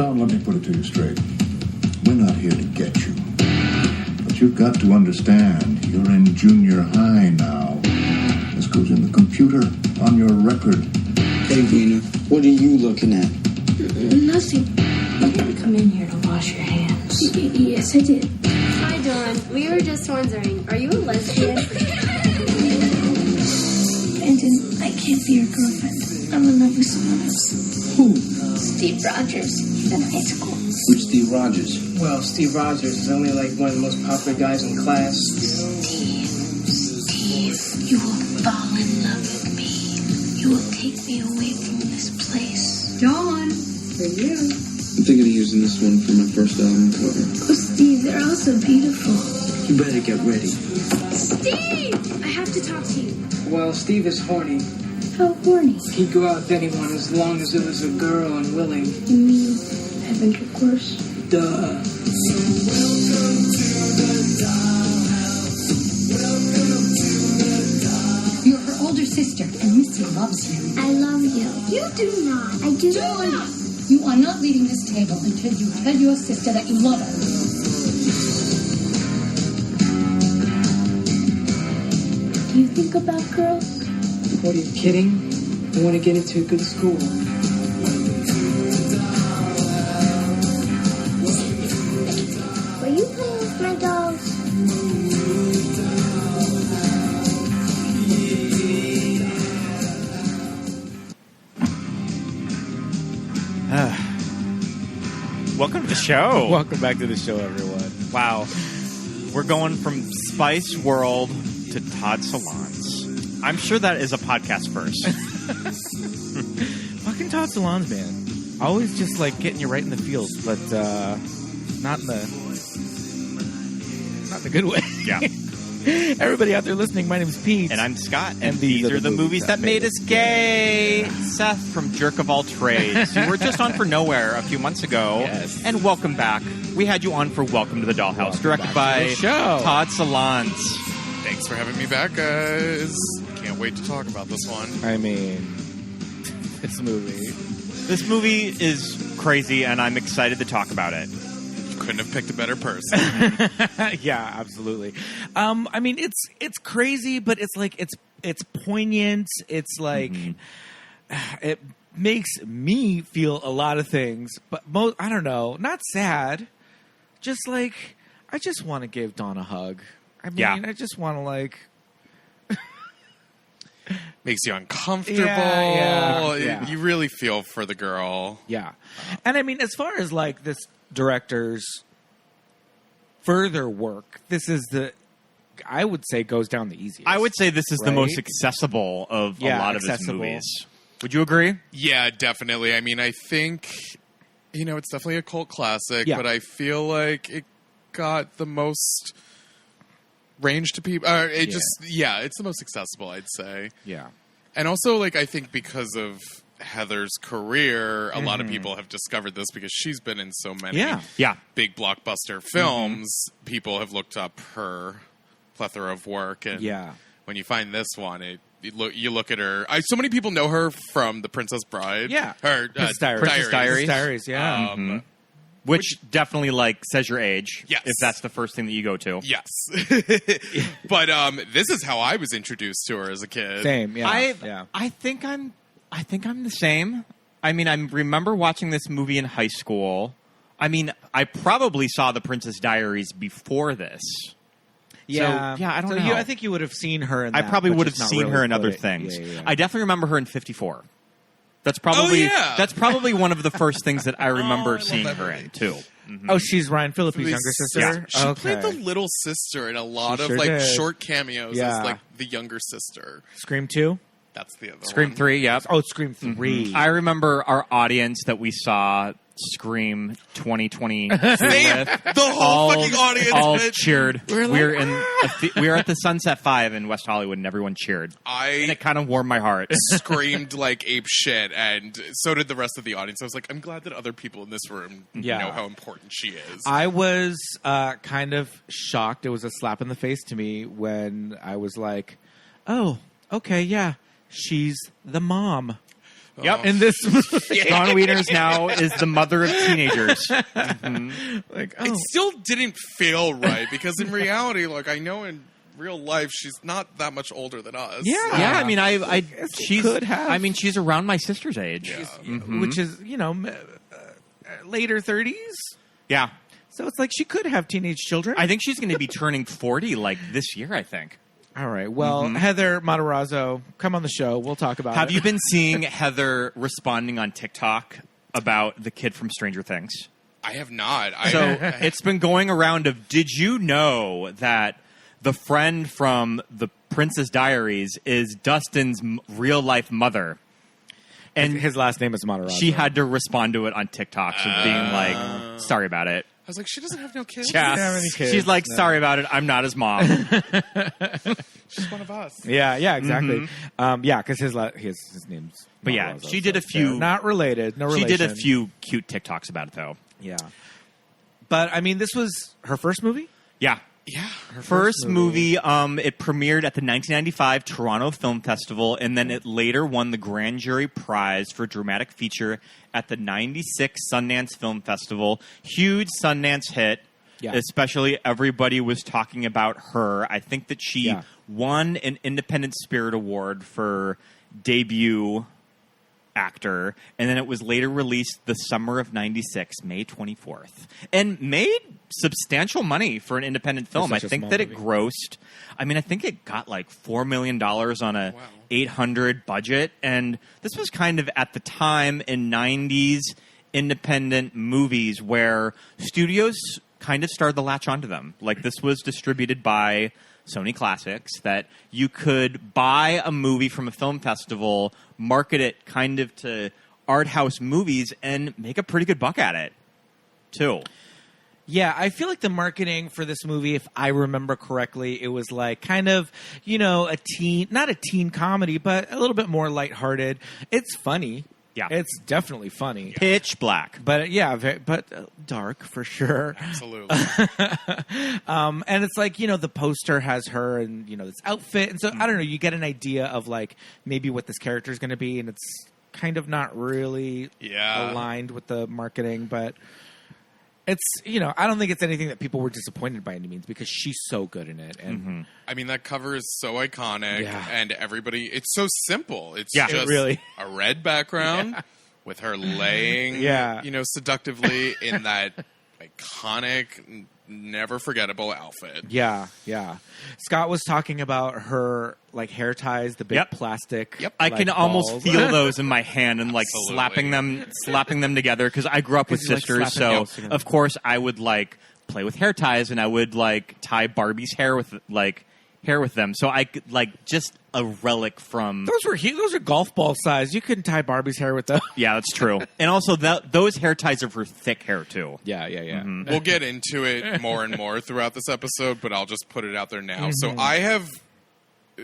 Dawn, let me put it to you straight. We're not here to get you. But you've got to understand, you're in junior high now. This goes in the computer, on your record. Hey, Wiener, what are you looking at? Nothing. You didn't come in here to wash your hands. Yes, I did. Hi, Dawn. We were just wondering, are you a lesbian? Brendan, I can't be your girlfriend. I'm in love with someone else. Who? Steve Rogers. He's in high school. Who's Steve Rogers? Well, Steve Rogers is only like one of the most popular guys in class. Steve, you will fall in love with me. You will take me away from this place. Dawn, for you. I'm thinking of using this one for my first album cover. Oh, Steve, they're all so beautiful. You better get ready. Steve! I have to talk to you. Well, Steve is horny. How horny. He'd go out with anyone as long as it was a girl and willing. You mean having intercourse? Duh. You're her older sister, and Missy loves you. I love you. You do not. I do not. You are not leaving this table until you tell your sister that you love her. Do you think about girls? What, are you kidding? I want to get into a good school. Will you play with my dolls? Welcome to the show. Welcome back to the show, everyone. Wow. We're going from Spice World to Todd Solondz. I'm sure that is a podcast first. Fucking Todd Solondz, man. Always just like getting you right in the feels, but not in the good way. Yeah. Everybody out there listening, my name is Pete. And I'm Scott. And these are the movies that made us gay. Seth from Jerk of All Trades. You were just on for Nowhere a few months ago. Yes. And welcome back. We had you on for Welcome to the Dollhouse, directed by Todd Solondz. Thanks for having me back, guys. Can't wait to talk about this one. I mean, this movie. This movie is crazy, and I'm excited to talk about it. Couldn't have picked a better person. Yeah, absolutely. I mean, it's crazy, but it's like it's poignant. It's like it makes me feel a lot of things, but I don't know, not sad. Just like I just want to give Dawn a hug. I mean, I just want to like. Makes you uncomfortable. Yeah. You really feel for the girl. Yeah. And I mean, as far as like this director's further work, this is I would say goes down the easiest. I would say this is the most accessible of a lot of his movies. Would you agree? Yeah, definitely. I mean, I think, it's definitely a cult classic, but I feel like it got the most range to people. It's the most accessible, I'd say. Yeah. And also, like, I think because of Heather's career, a lot of people have discovered this because she's been in so many big blockbuster films. People have looked up her plethora of work, and when you find this one, you look at her. So many people know her from The Princess Bride. Yeah, her Diaries. Yeah, which definitely like says your age. Yes, if that's the first thing that you go to. Yes, but this is how I was introduced to her as a kid. Same. Yeah, I think I'm the same. I mean, I remember watching this movie in high school. I mean, I probably saw The Princess Diaries before this. Yeah, so, I don't know. I think you would have seen her in that. I probably would have seen her in other things. Yeah. I definitely remember her in 54. That's probably that's probably one of the first things that I remember seeing her in, too. Oh, she's Ryan Phillippe's younger sister? Yeah. She played the little sister in a lot of like short cameos as like the younger sister. Scream 2? That's the other Scream one. 3, yeah. Oh, Scream 3. I remember our audience that we saw Scream 2020 with. The whole fucking audience all cheered. We were at the Sunset 5 in West Hollywood, and everyone cheered. And it kind of warmed my heart. Screamed like ape shit, and so did the rest of the audience. I was like, I'm glad that other people in this room know how important she is. I was kind of shocked. It was a slap in the face to me when I was like, oh, okay, yeah. She's the mom. Yep. In this Dawn Wieners now is the mother of teenagers. Mm-hmm. Like, It still didn't feel right because in reality, like I know in real life she's not that much older than us. Yeah. I mean, she's could have. I mean, she's around my sister's age. Yeah. which is, later 30s. Yeah. So it's like she could have teenage children. I think she's going to be turning 40 like this year, I think. All right. Well, Heather Matarazzo, come on the show. We'll talk about it. Have you been seeing Heather responding on TikTok about the kid from Stranger Things? I have not. So it's been going around of, did you know that the friend from the Princess Diaries is Dustin's real life mother? And his last name is Matarazzo. She had to respond to it on TikTok, so being like, sorry about it. I was like, she doesn't have no kids. Yeah. Doesn't have any kids. She's like, sorry about it. I'm not his mom. She's one of us. Yeah, exactly. Because his name's. But yeah, Matarazzo, she did a so few. they're not related. No She relation. did a few cute TikToks about it, though. Yeah. But I mean, this was her first movie. Yeah. Yeah. Her first movie, it premiered at the 1995 Toronto Film Festival, and then it later won the Grand Jury Prize for Dramatic Feature at the 96 Sundance Film Festival. Huge Sundance hit. Yeah. Especially everybody was talking about her. I think that she won an Independent Spirit Award for debut actor, and then it was later released the summer of 96, May 24th, and made substantial money for an independent film. I think that it grossed, I think it got like $4 million on a $800 budget, and this was kind of at the time in 90s independent movies where studios kind of started to latch onto them. Like, this was distributed by Sony Classics, that you could buy a movie from a film festival, market it kind of to art house movies, and make a pretty good buck at it, too. Yeah, I feel like the marketing for this movie, if I remember correctly, it was like kind of, a teen, not a teen comedy, but a little bit more lighthearted. It's funny. Yeah. It's definitely funny. Pitch black. But but dark for sure. Absolutely. And it's like, the poster has her and, this outfit. And so, I don't know, you get an idea of like maybe what this character is going to be. And it's kind of not really aligned with the marketing. But it's, I don't think it's anything that people were disappointed by any means because she's so good in it. And that cover is so iconic and everybody, it's so simple. It's just really a red background with her laying, seductively in that iconic, never forgettable outfit. Yeah. Scott was talking about her like hair ties, the big plastic. Yep. I can almost feel those in my hand and like slapping them together because I grew up with sisters, so of course I would like play with hair ties and I would like tie Barbie's hair with them. So I could like just a relic from those are golf ball size. You couldn't tie Barbie's hair with those. Yeah, that's true. And also those hair ties are for thick hair too. Yeah. Mm-hmm. We'll get into it more and more throughout this episode, but I'll just put it out there now. So I have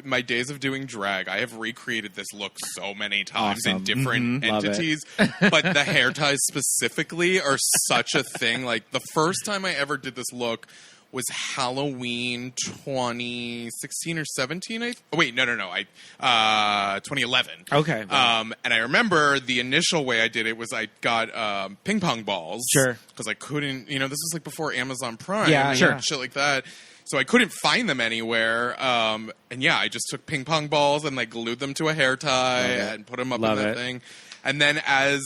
my days of doing drag, I have recreated this look so many times in different entities, but the hair ties specifically are such a thing. Like the first time I ever did this look was Halloween 2016 or 17. 2011. Okay. And I remember the initial way I did it was I got ping pong balls. Sure. Because I couldn't, this is like before Amazon Prime. Yeah, and shit like that. So I couldn't find them anywhere. And I just took ping pong balls and like glued them to a hair tie and put them up in that thing. And then as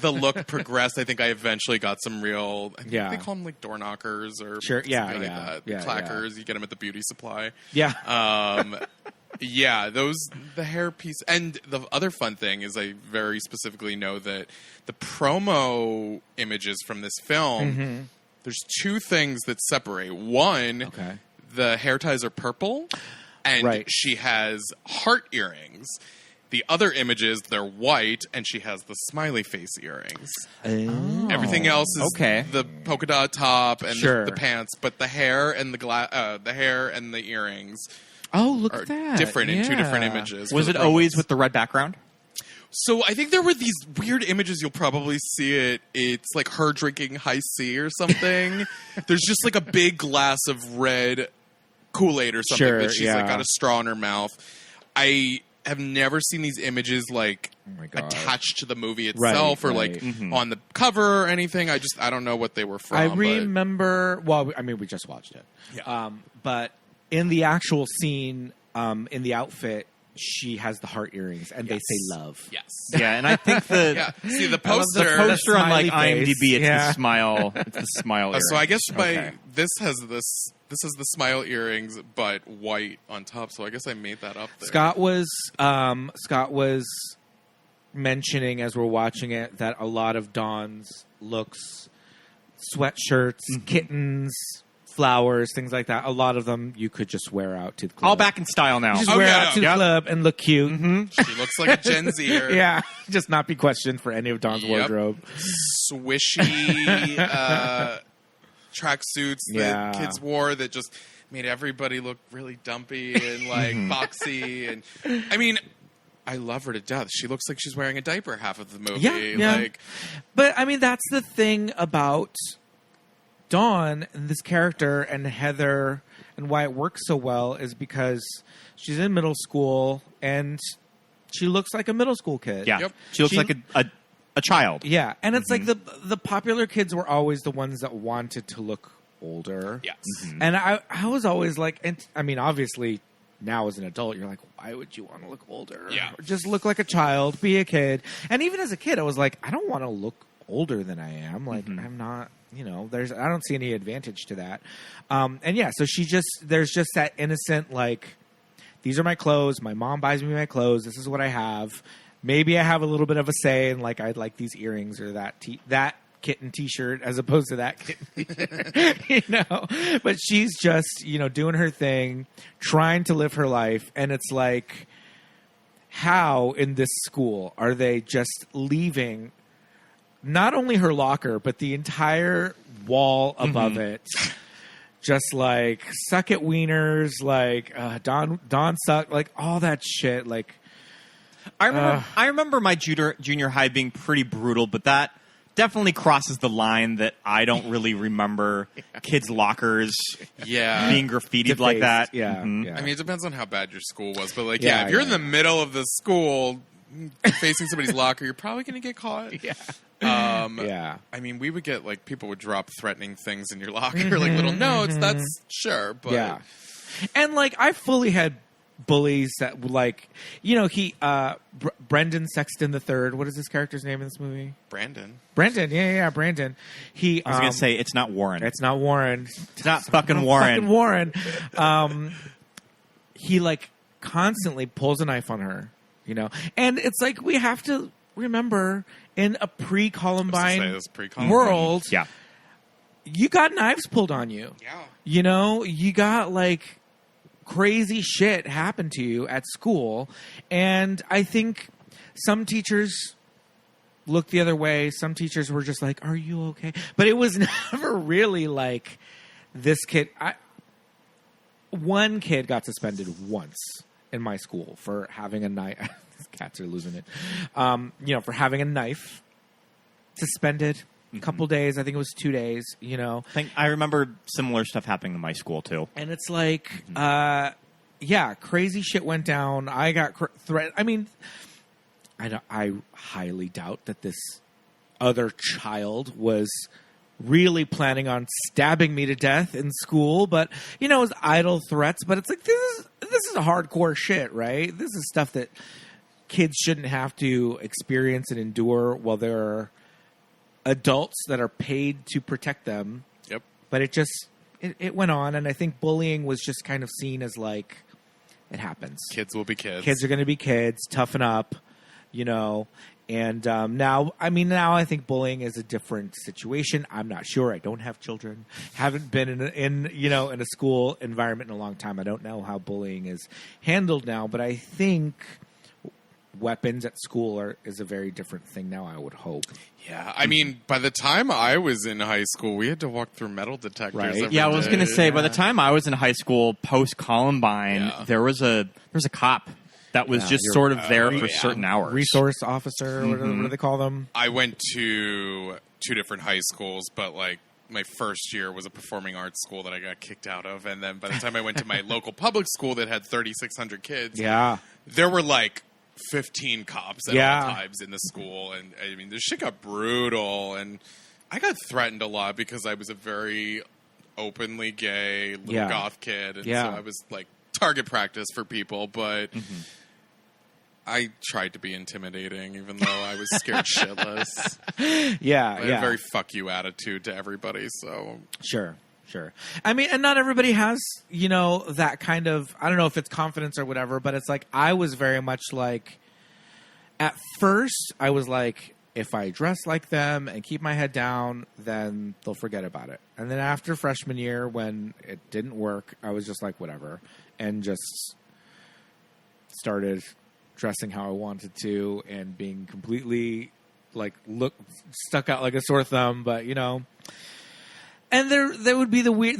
the look progressed, I think I eventually got some real, I think they call them like door knockers or something like that. Clackers. You get them at the beauty supply. Yeah. The hair piece. And the other fun thing is I very specifically know that the promo images from this film, there's two things that separate. One, the hair ties are purple, and she has heart earrings. The other images, they're white, and she has the smiley face earrings. Oh. Everything else is the polka dot top and the pants, but the hair and the hair and the earrings look at that. Different in two different images. Was it always with the red background? So I think there were these weird images. You'll probably see it. It's like her drinking High C or something. There's just like a big glass of red Kool-Aid or something that she's like got a straw in her mouth. I have never seen these images like attached to the movie itself or like Mm-hmm. on the cover or anything. I don't know what they were from. I remember. Well, I mean, we just watched it. Yeah. But in the actual scene, in the outfit, she has the heart earrings, and they say love. Yes. Yeah, and I think see the poster. The poster on like smiley face. IMDb, it's the smile. It's the smile. So I guess earrings. this has the smile earrings, but white on top. So I guess I made that up there. Scott was mentioning as we're watching it that a lot of Dawn's looks, sweatshirts, kittens, flowers, things like that. A lot of them you could just wear out to the club. all back in style now. Just wear out to the club and look cute. She looks like a Gen Zer. Yeah, just not be questioned for any of Dawn's wardrobe. Swishy tracksuits that kids wore that just made everybody look really dumpy and like boxy. And I mean, I love her to death. She looks like she's wearing a diaper half of the movie. Yeah. But I mean, that's the thing about Dawn and this character and Heather and why it works so well is because she's in middle school and she looks like a middle school kid. Yeah, she looks like a child. Yeah, and it's like the popular kids were always the ones that wanted to look older. Yes. And I was always like, and I mean, obviously now as an adult, you're like, why would you want to look older? Yeah. Just look like a child, be a kid. And even as a kid, I was like, I don't want to look older than I am. Like, I'm not, I don't see any advantage to that. And yeah, so there's just that innocent, like, these are my clothes. My mom buys me my clothes. This is what I have. Maybe I have a little bit of a say in, like, I'd like these earrings or that kitten T-shirt as opposed to that kitten T-shirt, But she's just, doing her thing, trying to live her life. And it's like, how in this school are they just leaving not only her locker, but the entire wall above it? Just like, suck it wieners, like, Dawn suck, like, all that shit, like... I remember my junior high being pretty brutal, but that definitely crosses the line that I don't really remember kids' lockers being graffitied like that. Yeah, yeah. I mean, it depends on how bad your school was, but like, if you're in the middle of the school facing somebody's locker, you're probably going to get caught. Yeah. I mean, we would get like people would drop threatening things in your locker, like little notes. That's sure, but yeah. And like, I fully had bullies that like, Brendan Sexton III. What is this character's name in this movie? Brandon. Yeah, Brandon. I was gonna say it's not Warren. It's not Warren. It's not fucking Warren. Fucking Warren. He like constantly pulls a knife on her, and it's like we have to remember in a pre-Columbine world, you got knives pulled on you. Yeah. You got like crazy shit happened to you at school. And I think some teachers looked the other way. Some teachers were just like, are you okay? But it was never really like this kid. One kid got suspended once in my school for having a knife. Cats are losing it. For having a knife. Suspended. A couple days. I think it was 2 days, I remember similar stuff happening in my school, too. And it's like, crazy shit went down. I got threat. I mean, I highly doubt that this other child was really planning on stabbing me to death in school. But, it was idle threats. But it's like, this is hardcore shit, right? This is stuff that kids shouldn't have to experience and endure while they're adults that are paid to protect them. Yep. But it went on, and I think bullying was just kind of seen as like, it happens. Kids will be kids. Kids are going to be kids. Toughen up, And now I think bullying is a different situation. I'm not sure. I don't have children. Haven't been in a school environment in a long time. I don't know how bullying is handled now, but I think weapons at school is a very different thing now, I would hope. Yeah, I mean, by the time I was in high school, we had to walk through metal detectors. Right. Yeah, I was going to say, by the time I was in high school, post Columbine, there was a cop that was just sort of there for certain hours. Resource officer, what do they call them? I went to 2 different high schools, but like my first year was a performing arts school that I got kicked out of, and then by the time I went to my local public school that had 3,600 kids, there were like 15 cops at all times in the school, and I mean, the shit got brutal, and I got threatened a lot because I was a very openly gay little goth kid, and so I was like target practice for people, but I tried to be intimidating, even though I was scared shitless. I had a very fuck you attitude to everybody, so... Sure. I mean, and not everybody has, that kind of... I don't know if it's confidence or whatever, but it's like, I was very much like... At first, I was like, if I dress like them and keep my head down, then they'll forget about it. And then after freshman year, when it didn't work, I was just like, whatever. And just started... dressing how I wanted to and being completely stuck out like a sore thumb, but and there would be the ones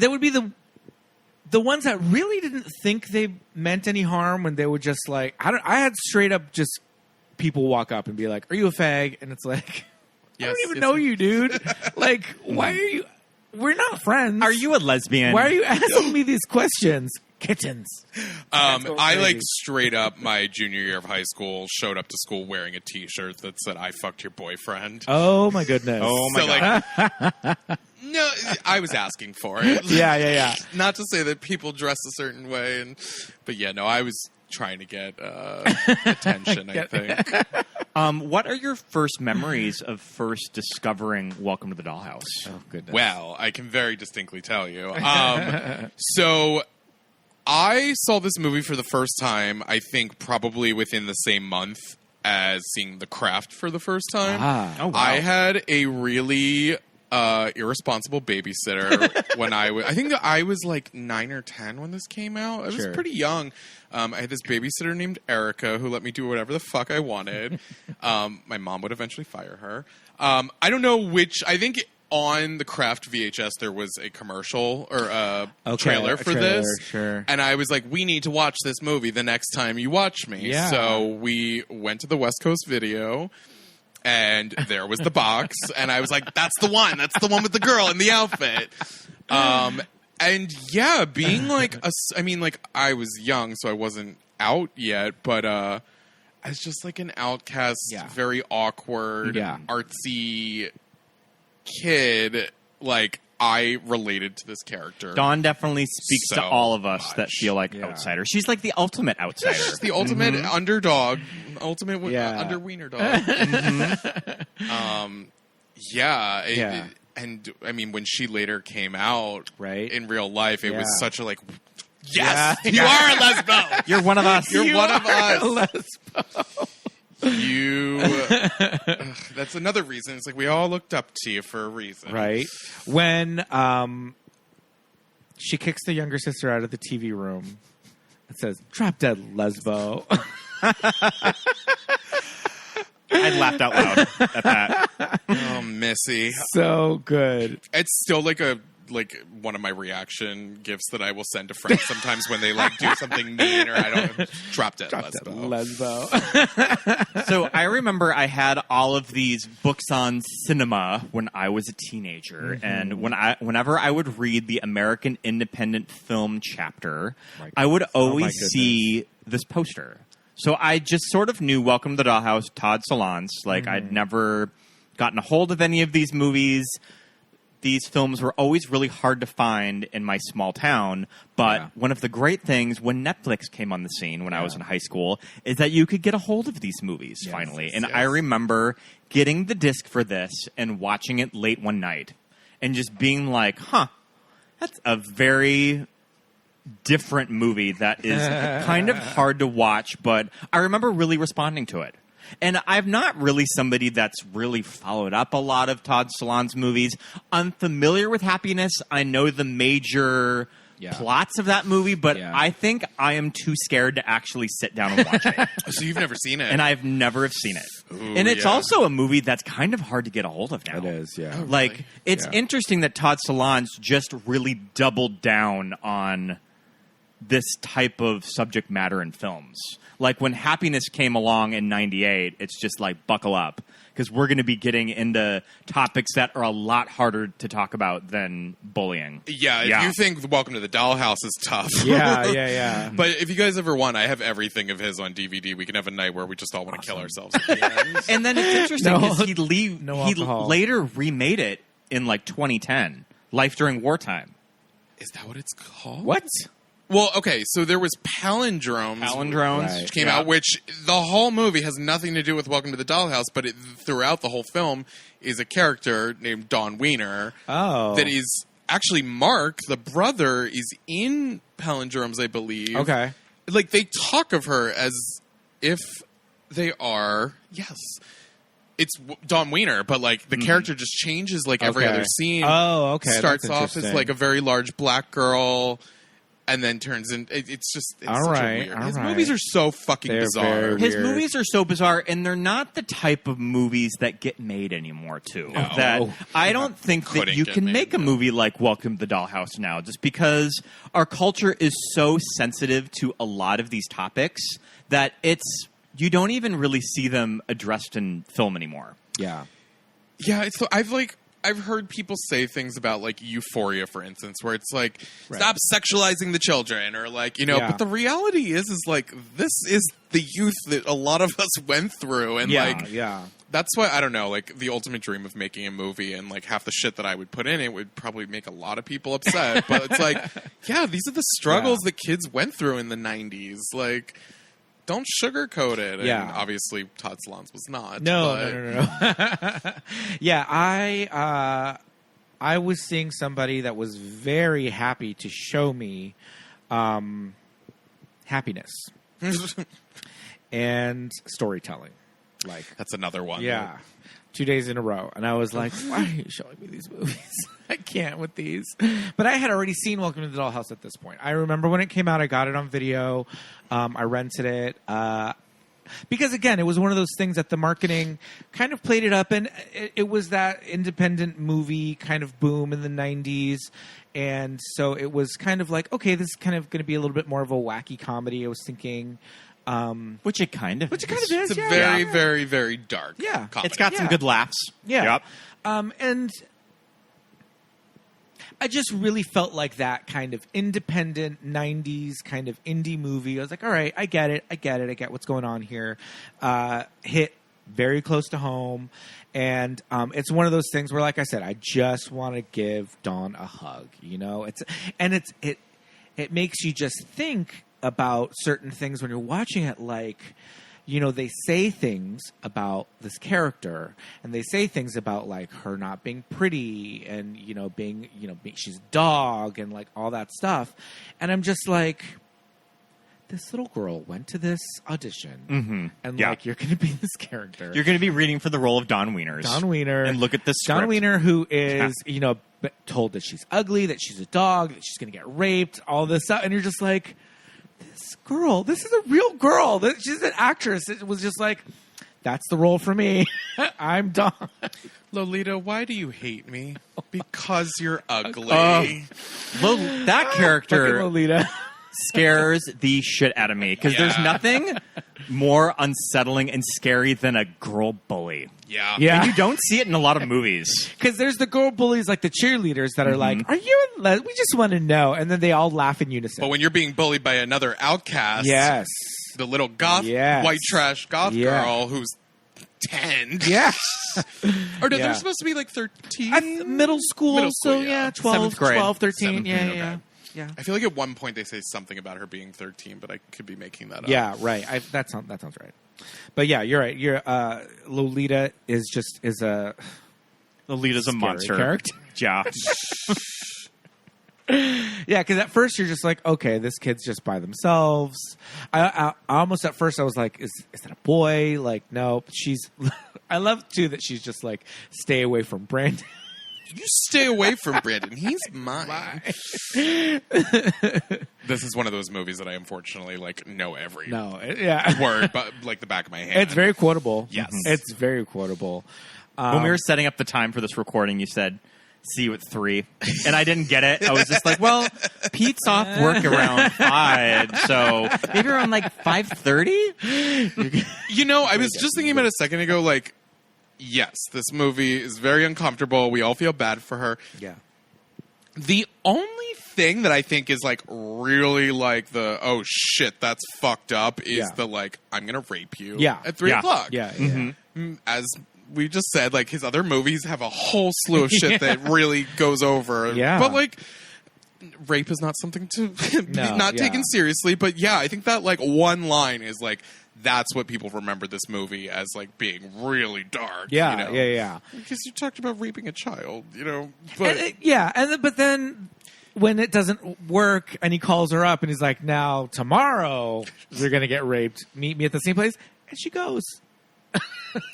that really didn't think they meant any harm when they would just like, I had straight up just people walk up and be like, are you a fag? And it's like, I don't even know you, dude. Like, why are you, we're not friends. Are you a lesbian? Why are you asking me these questions? Kittens. I like straight up my junior year of high school showed up to school wearing a T-shirt that said "I fucked your boyfriend." Oh my goodness! Oh my god! No, I was asking for it. Yeah. Not to say that people dress a certain way, but I was trying to get attention. I think. What are your first memories of first discovering Welcome to the Dollhouse? Oh goodness! Well, I can very distinctly tell you. So. I saw this movie for the first time, I think probably within the same month as seeing The Craft for the first time. Oh, wow. I had a really irresponsible babysitter when I think that I was like 9 or 10 when this came out. I was pretty young. I had this babysitter named Erica who let me do whatever the fuck I wanted. My mom would eventually fire her. I don't know which. I think on the Craft VHS, there was a commercial or a trailer for this. Sure. And I was like, we need to watch this movie the next time you watch me. Yeah. So we went to the West Coast Video, and there was the box. And I was like, that's the one. That's the one with the girl in the outfit. And yeah, being like, I was young, so I wasn't out yet, but as just like an outcast, very awkward, artsy kid, like I related to this character. Dawn definitely speaks to all of us that feel like outsiders. She's like the ultimate outsider. She's the ultimate underdog, ultimate under Wiener dog. And I mean, when she later came out, in real life, it was such a like, yes, you are a lesbo. You're one of us. You're one of us. Lesbo. That's another reason. It's like we all looked up to you for a reason, right? When she kicks the younger sister out of the TV room, it says "Drop dead lesbo." I laughed out loud at that. Oh, Missy, so good. It's still like one of my reaction gifts that I will send to friends sometimes when they like do something mean or I don't drop dead lesbo. So I remember I had all of these books on cinema when I was a teenager, and whenever I would read the American Independent Film chapter, I would always see this poster. So I just sort of knew Welcome to the Dollhouse, Todd Solondz. Like I'd never gotten a hold of any of these movies. These films were always really hard to find in my small town, but one of the great things when Netflix came on the scene when I was in high school is that you could get a hold of these movies finally. And I remember getting the disc for this and watching it late one night and just being like, that's a very different movie that is kind of hard to watch, but I remember really responding to it. And I'm not really somebody that's really followed up a lot of Todd Solondz movies. I'm familiar with Happiness. I know the major plots of that movie, but I think I am too scared to actually sit down and watch it. So you've never seen it? And I've never seen it. Ooh, and it's also a movie that's kind of hard to get a hold of now. It is, Oh, really? Like, it's interesting that Todd Solondz just really doubled down on this type of subject matter in films. Like when Happiness came along in 98, it's just like buckle up because we're going to be getting into topics that are a lot harder to talk about than bullying. Yeah, if you think Welcome to the Dollhouse is tough. Yeah. But if you guys ever want, I have everything of his on DVD. We can have a night where we just all want to kill ourselves. And then it's interesting because he alcohol. later remade it in like 2010, Life During Wartime. Is that what it's called? What? Well, okay, so there was Palindromes. Which came out, which the whole movie has nothing to do with Welcome to the Dollhouse, but throughout the whole film is a character named Dawn Wiener. Oh. That is actually Mark, the brother, is in Palindromes, I believe. Okay. Like, they talk of her as if they are, it's Dawn Wiener, but like the character just changes like every other scene. Oh, okay. Starts off as like a very large black girl, and then turns in. It's just weird. His movies are so fucking bizarre. His movies are so bizarre, and they're not the type of movies that get made anymore. Too that I don't think that you can make a movie like Welcome to the Dollhouse now, just because our culture is so sensitive to a lot of these topics that you don't even really see them addressed in film anymore. Yeah. So I've heard people say things about like Euphoria, for instance, where it's like, stop sexualizing the children, or like, but the reality is like, this is the youth that a lot of us went through. And that's why, I don't know, like the ultimate dream of making a movie and like half the shit that I would put in it would probably make a lot of people upset. But it's like, these are the struggles that kids went through in the 90s. Like, don't sugarcoat it. And obviously Todd Solondz was not. No. I was seeing somebody that was very happy to show me happiness and storytelling. Like, that's another one. Yeah. 2 days in a row. And I was like, why are you showing me these movies? I can't with these. But I had already seen Welcome to the Dollhouse at this point. I remember when it came out, I got it on video. I rented it. Because, again, it was one of those things that the marketing kind of played it up. And it was that independent movie kind of boom in the 90s. And so it was kind of like, okay, this is kind of going to be a little bit more of a wacky comedy, I was thinking. Which it kind of is. It's a very, very, very dark comedy. It's got some good laughs. Yeah. Yep. And I just really felt like that kind of independent 90s kind of indie movie. I was like, all right, I get it. I get what's going on here. Hit very close to home. And it's one of those things where, like I said, I just want to give Dawn a hug. It makes you just think about certain things when you're watching it, like, they say things about this character, and they say things about like her not being pretty, and being she's a dog, and like all that stuff, and I'm just like, this little girl went to this audition, and like, you're going to be this character. You're going to be reading for the role of Dawn Wiener, and look at this script. Dawn Wiener, who is told that she's ugly, that she's a dog, that she's going to get raped, all this stuff, and you're just like, girl, this is a real girl. She's an actress. It was just like, that's the role for me. I'm Dawn. Lolita, why do you hate me? Because you're ugly. That character Lolita scares the shit out of me, because there's nothing more unsettling and scary than a girl bully. Yeah. And you don't see it in a lot of movies. Because there's the girl bullies, like the cheerleaders, that are like, are you in we just want to know. And then they all laugh in unison. But when you're being bullied by another outcast, the little goth, white trash goth girl who's 10. Yeah. Or they're supposed to be like 13? Middle school. So, 12, 13. Yeah. I feel like at one point they say something about her being 13, but I could be making that up. Yeah, right. That sounds right. But yeah, you're right. Lolita is a Lolita's a monster character. Yeah. Yeah, because at first you're just like, okay, this kid's just by themselves. I almost at first I was like, is that a boy? Like, no, she's. I love too that she's just like, stay away from Brandon. You stay away from Brandon. He's mine. This is one of those movies that I unfortunately know every word, but like the back of my hand. It's very quotable. Yes, it's very quotable. When we were setting up the time for this recording, you said, "See you at 3," and I didn't get it. I was just like, "Well, Pete's off work around 5, so maybe around like 5:30." I was just thinking about it a second ago, like. Yes, this movie is very uncomfortable. We all feel bad for her. Yeah. The only thing that I think is like really like the oh shit that's fucked up is the like I'm gonna rape you at 3 o'clock. Yeah. As we just said, like his other movies have a whole slew of shit that really goes over. Yeah. But like rape is not something to be not taken seriously. But yeah, I think that like one line is like that's what people remember this movie as like being really dark. Yeah, you know? yeah. Because you talked about raping a child, you know. But but then when it doesn't work and he calls her up and he's like, now tomorrow you're gonna get raped. Meet me at the same place, and she goes.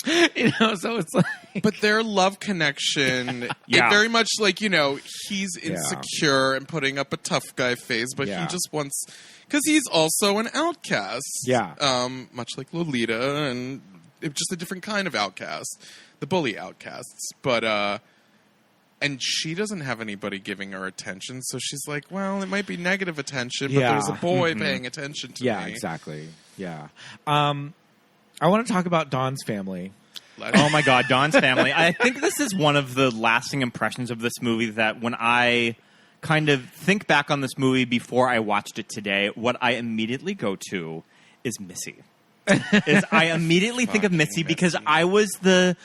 You know, so it's like, but their love connection, it very much like, you know, he's insecure and putting up a tough guy face, but he just wants, because he's also an outcast. Yeah. Much like Lolita, and just a different kind of outcast, the bully outcasts. But, and she doesn't have anybody giving her attention, so she's like, well, it might be negative attention, but there's a boy paying attention to me. Yeah, exactly. Yeah. I want to talk about Dawn's family. Oh my God, Dawn's family. I think this is one of the lasting impressions of this movie that when I kind of think back on this movie before I watched it today, what I immediately go to is Missy. I immediately think of Missy because I was the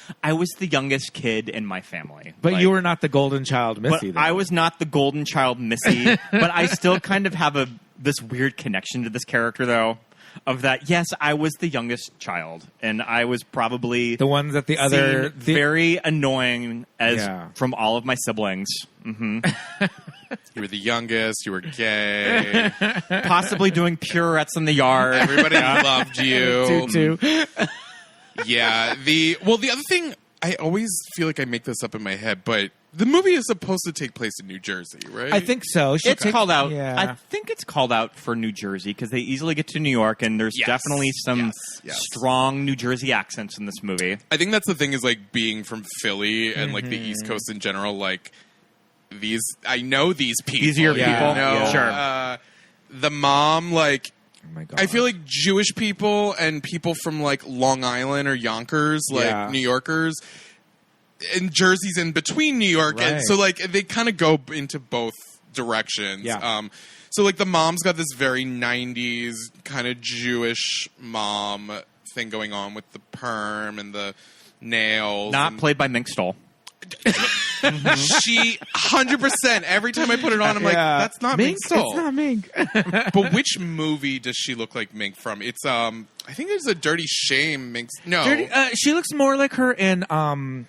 youngest kid in my family. But you were not the golden child Missy. I was not the golden child Missy, but I still kind of have this weird connection to this character though. Of that, yes, I was the youngest child, and I was probably the one that the other very annoying from all of my siblings. Mm-hmm. You were the youngest. You were gay, possibly doing pirouettes in the yard. Everybody loved you. Too. Yeah. The other thing, I always feel like I make this up in my head, but the movie is supposed to take place in New Jersey, right? I think so. It's called out. Yeah. I think it's called out for New Jersey because they easily get to New York, and there's definitely some strong New Jersey accents in this movie. I think that's the thing is like being from Philly and like the East Coast in general. Like I know these people. These are your people. Sure. The mom, like. Oh my God. I feel like Jewish people and people from like Long Island or Yonkers, like New Yorkers. And Jersey's in between New York, and so like they kind of go into both directions. Yeah. So like the mom's got this very 90s kind of Jewish mom thing going on with the perm and the nails. Not played by Mink Stoll. She 100%. Every time I put it on, I'm like, that's not Mink Stoll. It's not Mink. But which movie does she look like Mink from? It's I think it's a Dirty Shame Mink. No, she looks more like her in like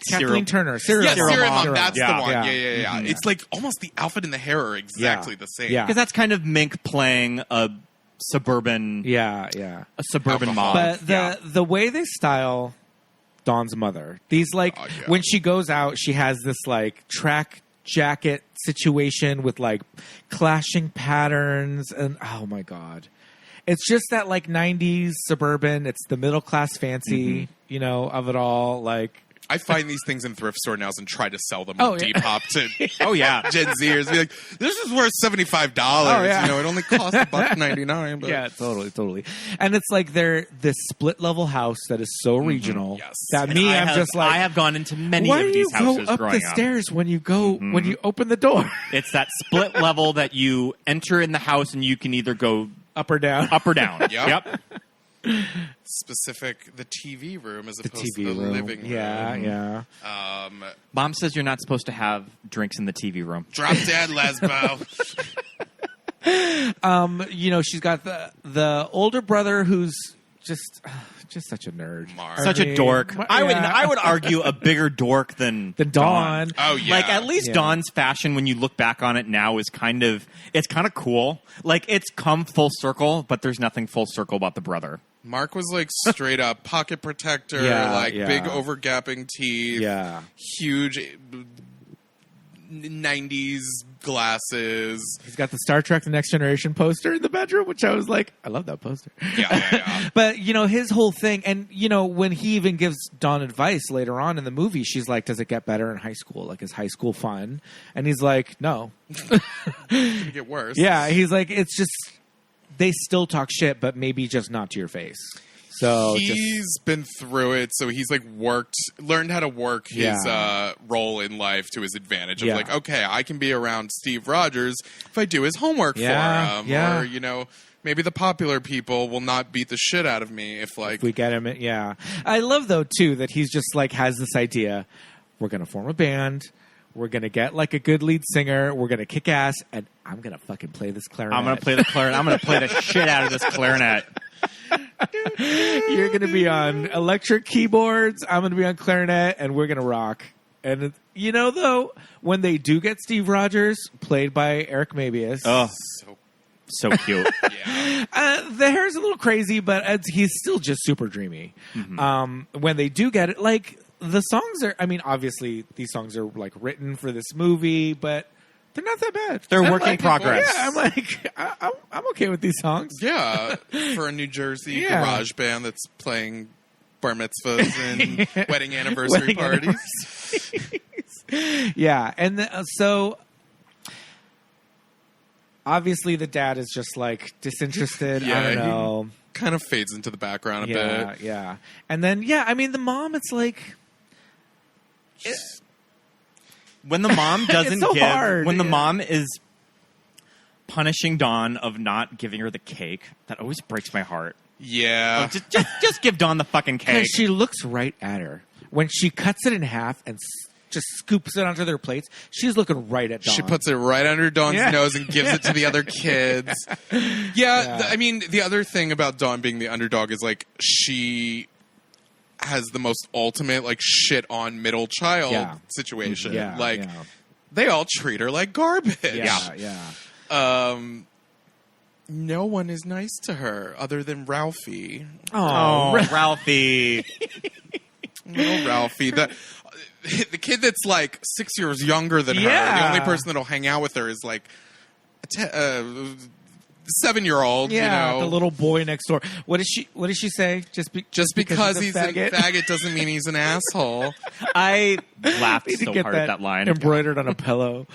Kathleen Turner. Serial Mom. That's the one. Yeah. Mm-hmm. It's like almost the outfit and the hair are exactly the same. Yeah, because that's kind of Mink playing a suburban. A suburban mom. But the way they style Dawn's mother, these like when she goes out, she has this like track jacket situation with like clashing patterns, and oh my God. It's just that like 90s suburban. It's the middle class fancy, you know, of it all. Like I find these things in thrift store nows and try to sell them on Depop to Gen Zers. Be like, this is worth $75. You know, it only costs $1.99. But. Yeah, totally. And it's like they're this split level house that is so regional that I have gone into many of these houses growing up. Why do you go up the stairs when you go when you open the door? It's that split level that you enter in the house and you can either go up or down. Yep. Specific, the TV room as opposed to the living room. Yeah. Mom says you're not supposed to have drinks in the TV room. Drop dead, lesbo. You know, she's got the older brother who's just such a nerd. Mark. Such a dork. I would argue a bigger dork than Dawn. Oh yeah. Like at least Dawn's fashion when you look back on it now is kind of cool. Like it's come full circle, but there's nothing full circle about the brother. Mark was like straight up pocket protector, big overgapping teeth, huge 90s glasses. He's got the Star Trek The Next Generation poster in the bedroom, which I was like, I love that poster. Yeah. But, you know, his whole thing, and, you know, when he even gives Dawn advice later on in the movie, she's like, does it get better in high school? Like, is high school fun? And he's like, no. It's going to get worse. Yeah, he's like, it's just, they still talk shit, but maybe just not to your face. So he's been through it. So he's like learned how to work his role in life to his advantage. Of like, okay, I can be around Steve Rogers if I do his homework for him, or maybe the popular people will not beat the shit out of me if we get him. Yeah, I love though too that he's just like has this idea. We're gonna form a band. We're going to get like a good lead singer. We're going to kick ass. And I'm going to fucking play this clarinet. I'm going to play the clarinet. I'm going to play the shit out of this clarinet. You're going to be on electric keyboards. I'm going to be on clarinet. And we're going to rock. And though, when they do get Steve Rogers, played by Eric Mabius. Oh, so cute. The hair's a little crazy, but he's still just super dreamy. Mm-hmm. When they do get it, the songs are, obviously these songs are like written for this movie, but they're not that bad. They're work in progress. Yeah, I'm okay with these songs. Yeah, for a New Jersey garage band that's playing bar mitzvahs and wedding anniversary parties. Yeah, and so obviously the dad is just like disinterested. I don't know. Kind of fades into the background a bit. Yeah. And then, the mom, it's like... when the mom doesn't hard. When the mom is punishing Dawn of not giving her the cake, that always breaks my heart. Yeah. Just give Dawn the fucking cake. Because she looks right at her. When she cuts it in half and just scoops it onto their plates, she's looking right at Dawn. She puts it right under Dawn's nose and gives it to the other kids. The other thing about Dawn being the underdog is like she has the most ultimate shit on middle child situation. They all treat her like garbage. No one is nice to her other than Ralphie. Oh, Ralphie. Little Ralphie. The kid that's 6 years younger than her. The only person that'll hang out with her is a 7-year-old. The little boy next door. What does she say? Just because he's a faggot doesn't mean he's an asshole. I laughed so hard at that line. Embroidered on a pillow.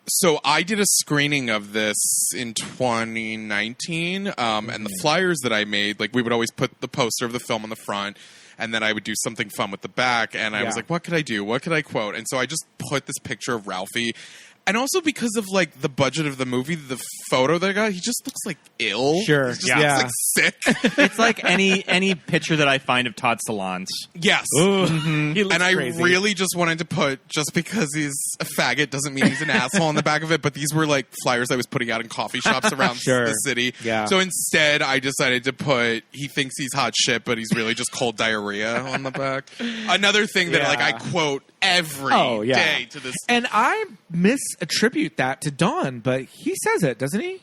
So I did a screening of this in 2019, and the flyers that I made, we would always put the poster of the film on the front, and then I would do something fun with the back, and I was like, what could I do? What could I quote? And so I just put this picture of Ralphie. And also because of the budget of the movie, the photo that I got, he just looks ill. Sure, he just looks sick. It's like any picture that I find of Todd Solondz. Yes, mm-hmm. And I really just wanted to put just because he's a faggot doesn't mean he's an asshole on the back of it. But these were flyers I was putting out in coffee shops around the city. Yeah. So instead, I decided to put he thinks he's hot shit, but he's really just cold diarrhea on the back. Another thing that I quote every day to this, and I misattribute that to Dawn, but he says it, doesn't he?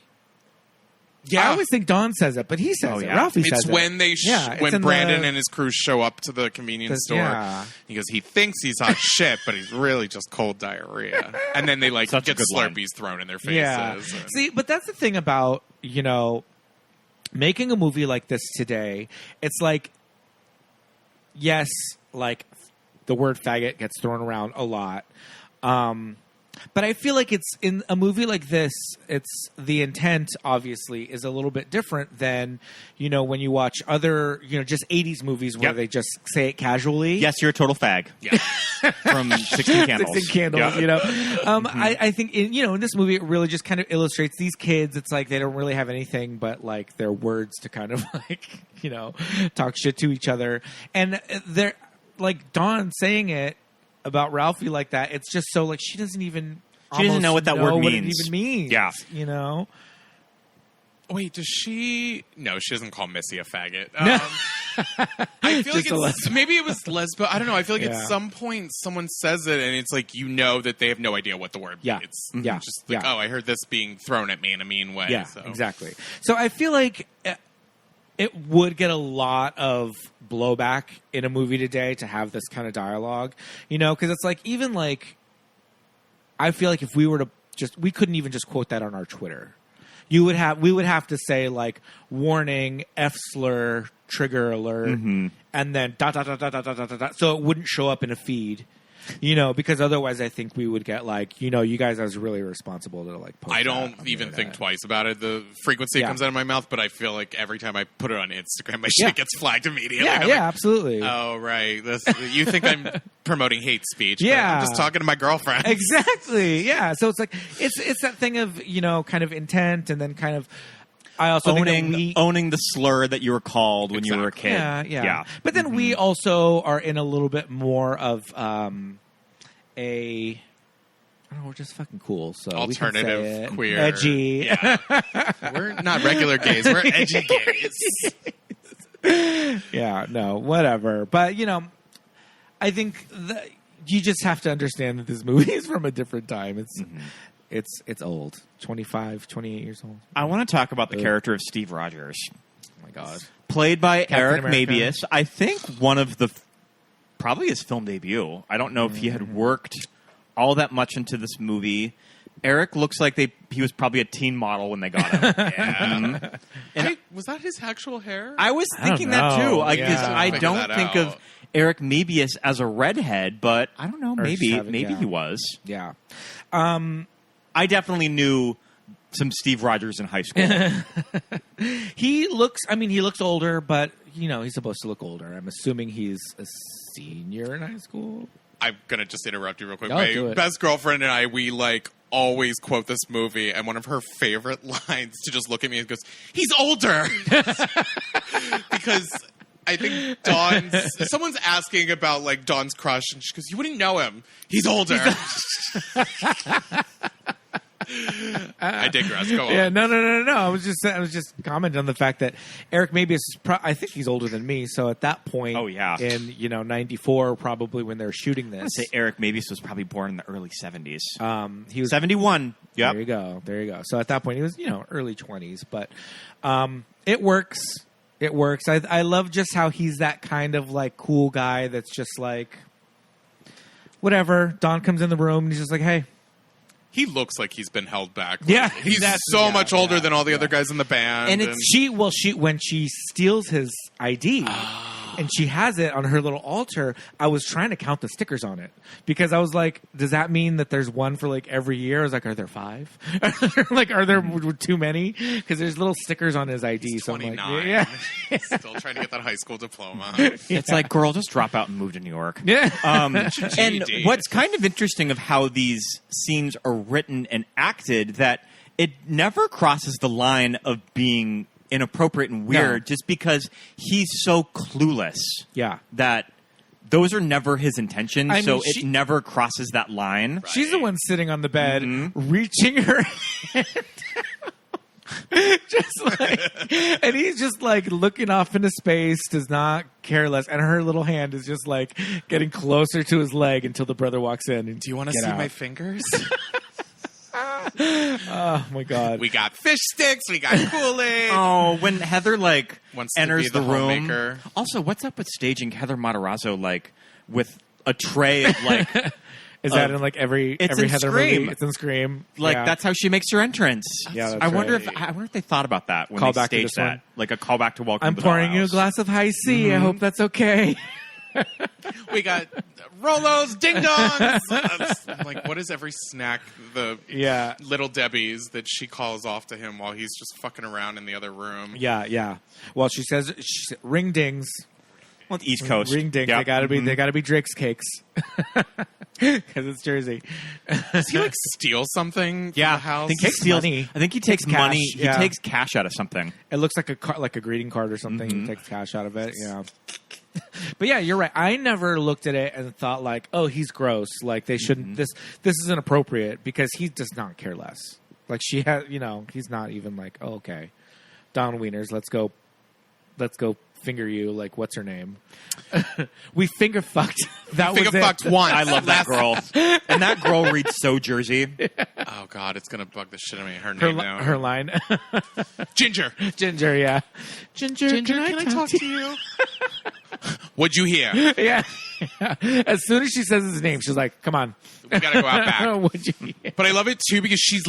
Yeah, I always think Dawn says it, but he says it. Ralphie says it. It's when they when Brandon and his crew show up to the convenience store. Yeah. He goes, he thinks he's hot shit, but he's really just cold diarrhea. And then they get Slurpees thrown in their faces. Yeah. See, but that's the thing about making a movie like this today. It's yes, the word faggot gets thrown around a lot. But I feel like it's in a movie like this, it's the intent obviously is a little bit different than, when you watch other, just 80s movies where they just say it casually. Yes, you're a total fag. Yeah. From 16 Candles. 16 Candles, I think, in this movie, it really just kind of illustrates these kids. It's they don't really have anything but their words to kind of talk shit to each other. And they're Dawn saying it about Ralphie like that, it's just so she doesn't even know what that word means. What it even means. Yeah. Wait, does she? No, she doesn't call Missy a faggot. I feel maybe it was lesbo. I don't know. I feel at some point someone says it and it's that they have no idea what the word means. Yeah. Just oh, I heard this being thrown at me in a mean way. Yeah, so. Exactly. So I feel it would get a lot of blowback in a movie today to have this kind of dialogue, because it's even I feel if we were to we couldn't even just quote that on our Twitter. We would have to say warning, F slur, trigger alert, and then ... so it wouldn't show up in a feed. Because otherwise I think we would get you guys are really responsible to post I don't even think twice about it. The frequency comes out of my mouth, but I feel like every time I put it on Instagram, my shit gets flagged immediately. Yeah, absolutely. Oh, right. You think I'm promoting hate speech. Yeah. But I'm just talking to my girlfriend. Exactly. Yeah. So it's it's that thing of, kind of intent and then kind of, I also owning the slur that you were called when you were a kid. Yeah. But then we also are in a little bit more of we're just fucking cool. So alternative, queer, edgy. Yeah. We're not regular gays. We're edgy gays. Yeah. No. Whatever. But I think you just have to understand that this movie is from a different time. It's old. 25, 28 years old. I want to talk about the character of Steve Rogers. Oh, my God. Played by Captain Eric America. Mabius. I think one of probably his film debut. I don't know if he had worked all that much into this movie. Eric looks like he was probably a teen model when they got him. Yeah. And was that his actual hair? I was thinking that too. I Figure don't that think out. of Eric Mabius as a redhead, but I don't know. Maybe he was. Yeah. I definitely knew some Steve Rogers in high school. He looks older, but he's supposed to look older. I'm assuming he's a senior in high school. I'm going to just interrupt you real quick. Do My it. best girlfriend and I, we always quote this movie, and one of her favorite lines to just look at me and goes, "He's older." Because I think someone's asking about Dawn's crush, and she goes, "You wouldn't know him. He's older." I digress. Go on. Yeah, no. I was just commenting on the fact that Eric Mabius is I think he's older than me. So at that point, in 94, probably when they were shooting this, I'd say Eric Mabius was probably born in the early 70s. He was 71. Yep. There you go. So at that point, he was early 20s, but it works. It works. I love just how he's that kind of cool guy that's just whatever. Dawn comes in the room and he's just like, hey. He looks like he's been held back. Yeah, he's so much older than all the other guys in the band. And when she steals his ID and she has it on her little altar, I was trying to count the stickers on it because I was like, does that mean that there's one for every year? I was like, are there 5? Are there too many? Because there's little stickers on his ID. He's 29. So I'm like, yeah. Still trying to get that high school diploma. It's like, girl, just drop out and move to New York. Yeah. And what's kind of interesting of how these scenes are written and acted, that it never crosses the line of being inappropriate and weird just because he's so clueless. Yeah. That those are never his intentions, it never crosses that line. Right. She's the one sitting on the bed, reaching her hand and he's just looking off into space, does not care less, and her little hand is just getting closer to his leg until the brother walks in. And do you want to see my fingers? Oh my God! We got fish sticks. We got Kool-Aid. Oh, when Heather wants enters to be the room. Homemaker. Also, what's up with staging Heather Matarazzo with a tray of Is that in every Heather Scream. movie? It's in Scream. That's how she makes her entrance. Yeah, that's I wonder right. if they thought about that when Call they back to staged this that, one. a callback to Welcome I'm to pouring you a Dollhouse. glass of high C. I hope that's okay. We got Rolos, Ding Dongs. What is every snack? The Little Debbie's that she calls off to him while he's just fucking around in the other room. Yeah. Well, she says ring dings. Well, it's East Coast. Ring dings. Yep. They gotta be Drake's cakes. Because it's Jersey. Does he steal something from the house? I think he steals money. I think he takes Cash, money. yeah. He takes cash out of something. It looks like a greeting card or something. He takes cash out of it. Yeah. But yeah, you're right. I never looked at it and thought oh, he's gross. They shouldn't. This is inappropriate because he does not care less. She has, he's not even oh, okay, Dawn Wieners. Let's go finger you. What's her name? We finger fucked. That was fucked once. I love that girl. And that girl reads so Jersey. Oh God, it's gonna bug the shit out of me. Her name now. Her line. Ginger. Yeah. Ginger, can I talk to you? What'd you hear? Yeah. As soon as she says his name, she's like, "Come on, we gotta go out back." What'd you hear? But I love it too because she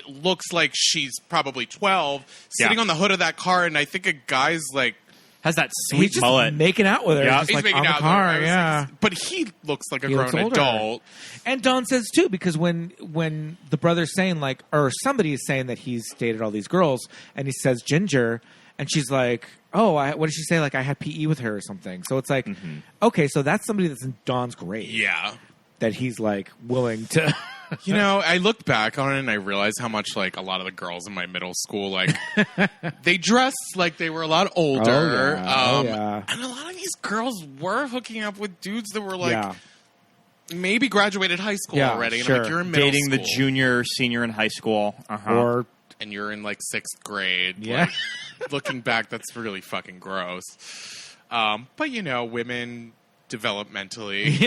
looks like she's probably 12, sitting on the hood of that car, and I think a guy's Has that He's sweet just mullet. making out with her. Yeah. Just He's like making on the out car. there. Yeah. But he looks like a He looks grown older. adult. And Dawn says too, because when the brother's saying like, or somebody is saying that he's dated all these girls, and he says Ginger, and she's like, oh, what did she say? Like I had PE with her or something. So it's like, okay, so that's somebody that's in Dawn's grave. Yeah. That he's like willing to. You know, I looked back on it and I realized how much like a lot of the girls in my middle school, like they dressed like they were a lot older. And a lot of these girls were hooking up with dudes that were like maybe graduated high school already. And I'm like, you're in middle dating school. the junior, senior in high school. Uh-huh. And you're in like 6th grade. Yeah. Like, looking back, that's really fucking gross. But you know, women developmentally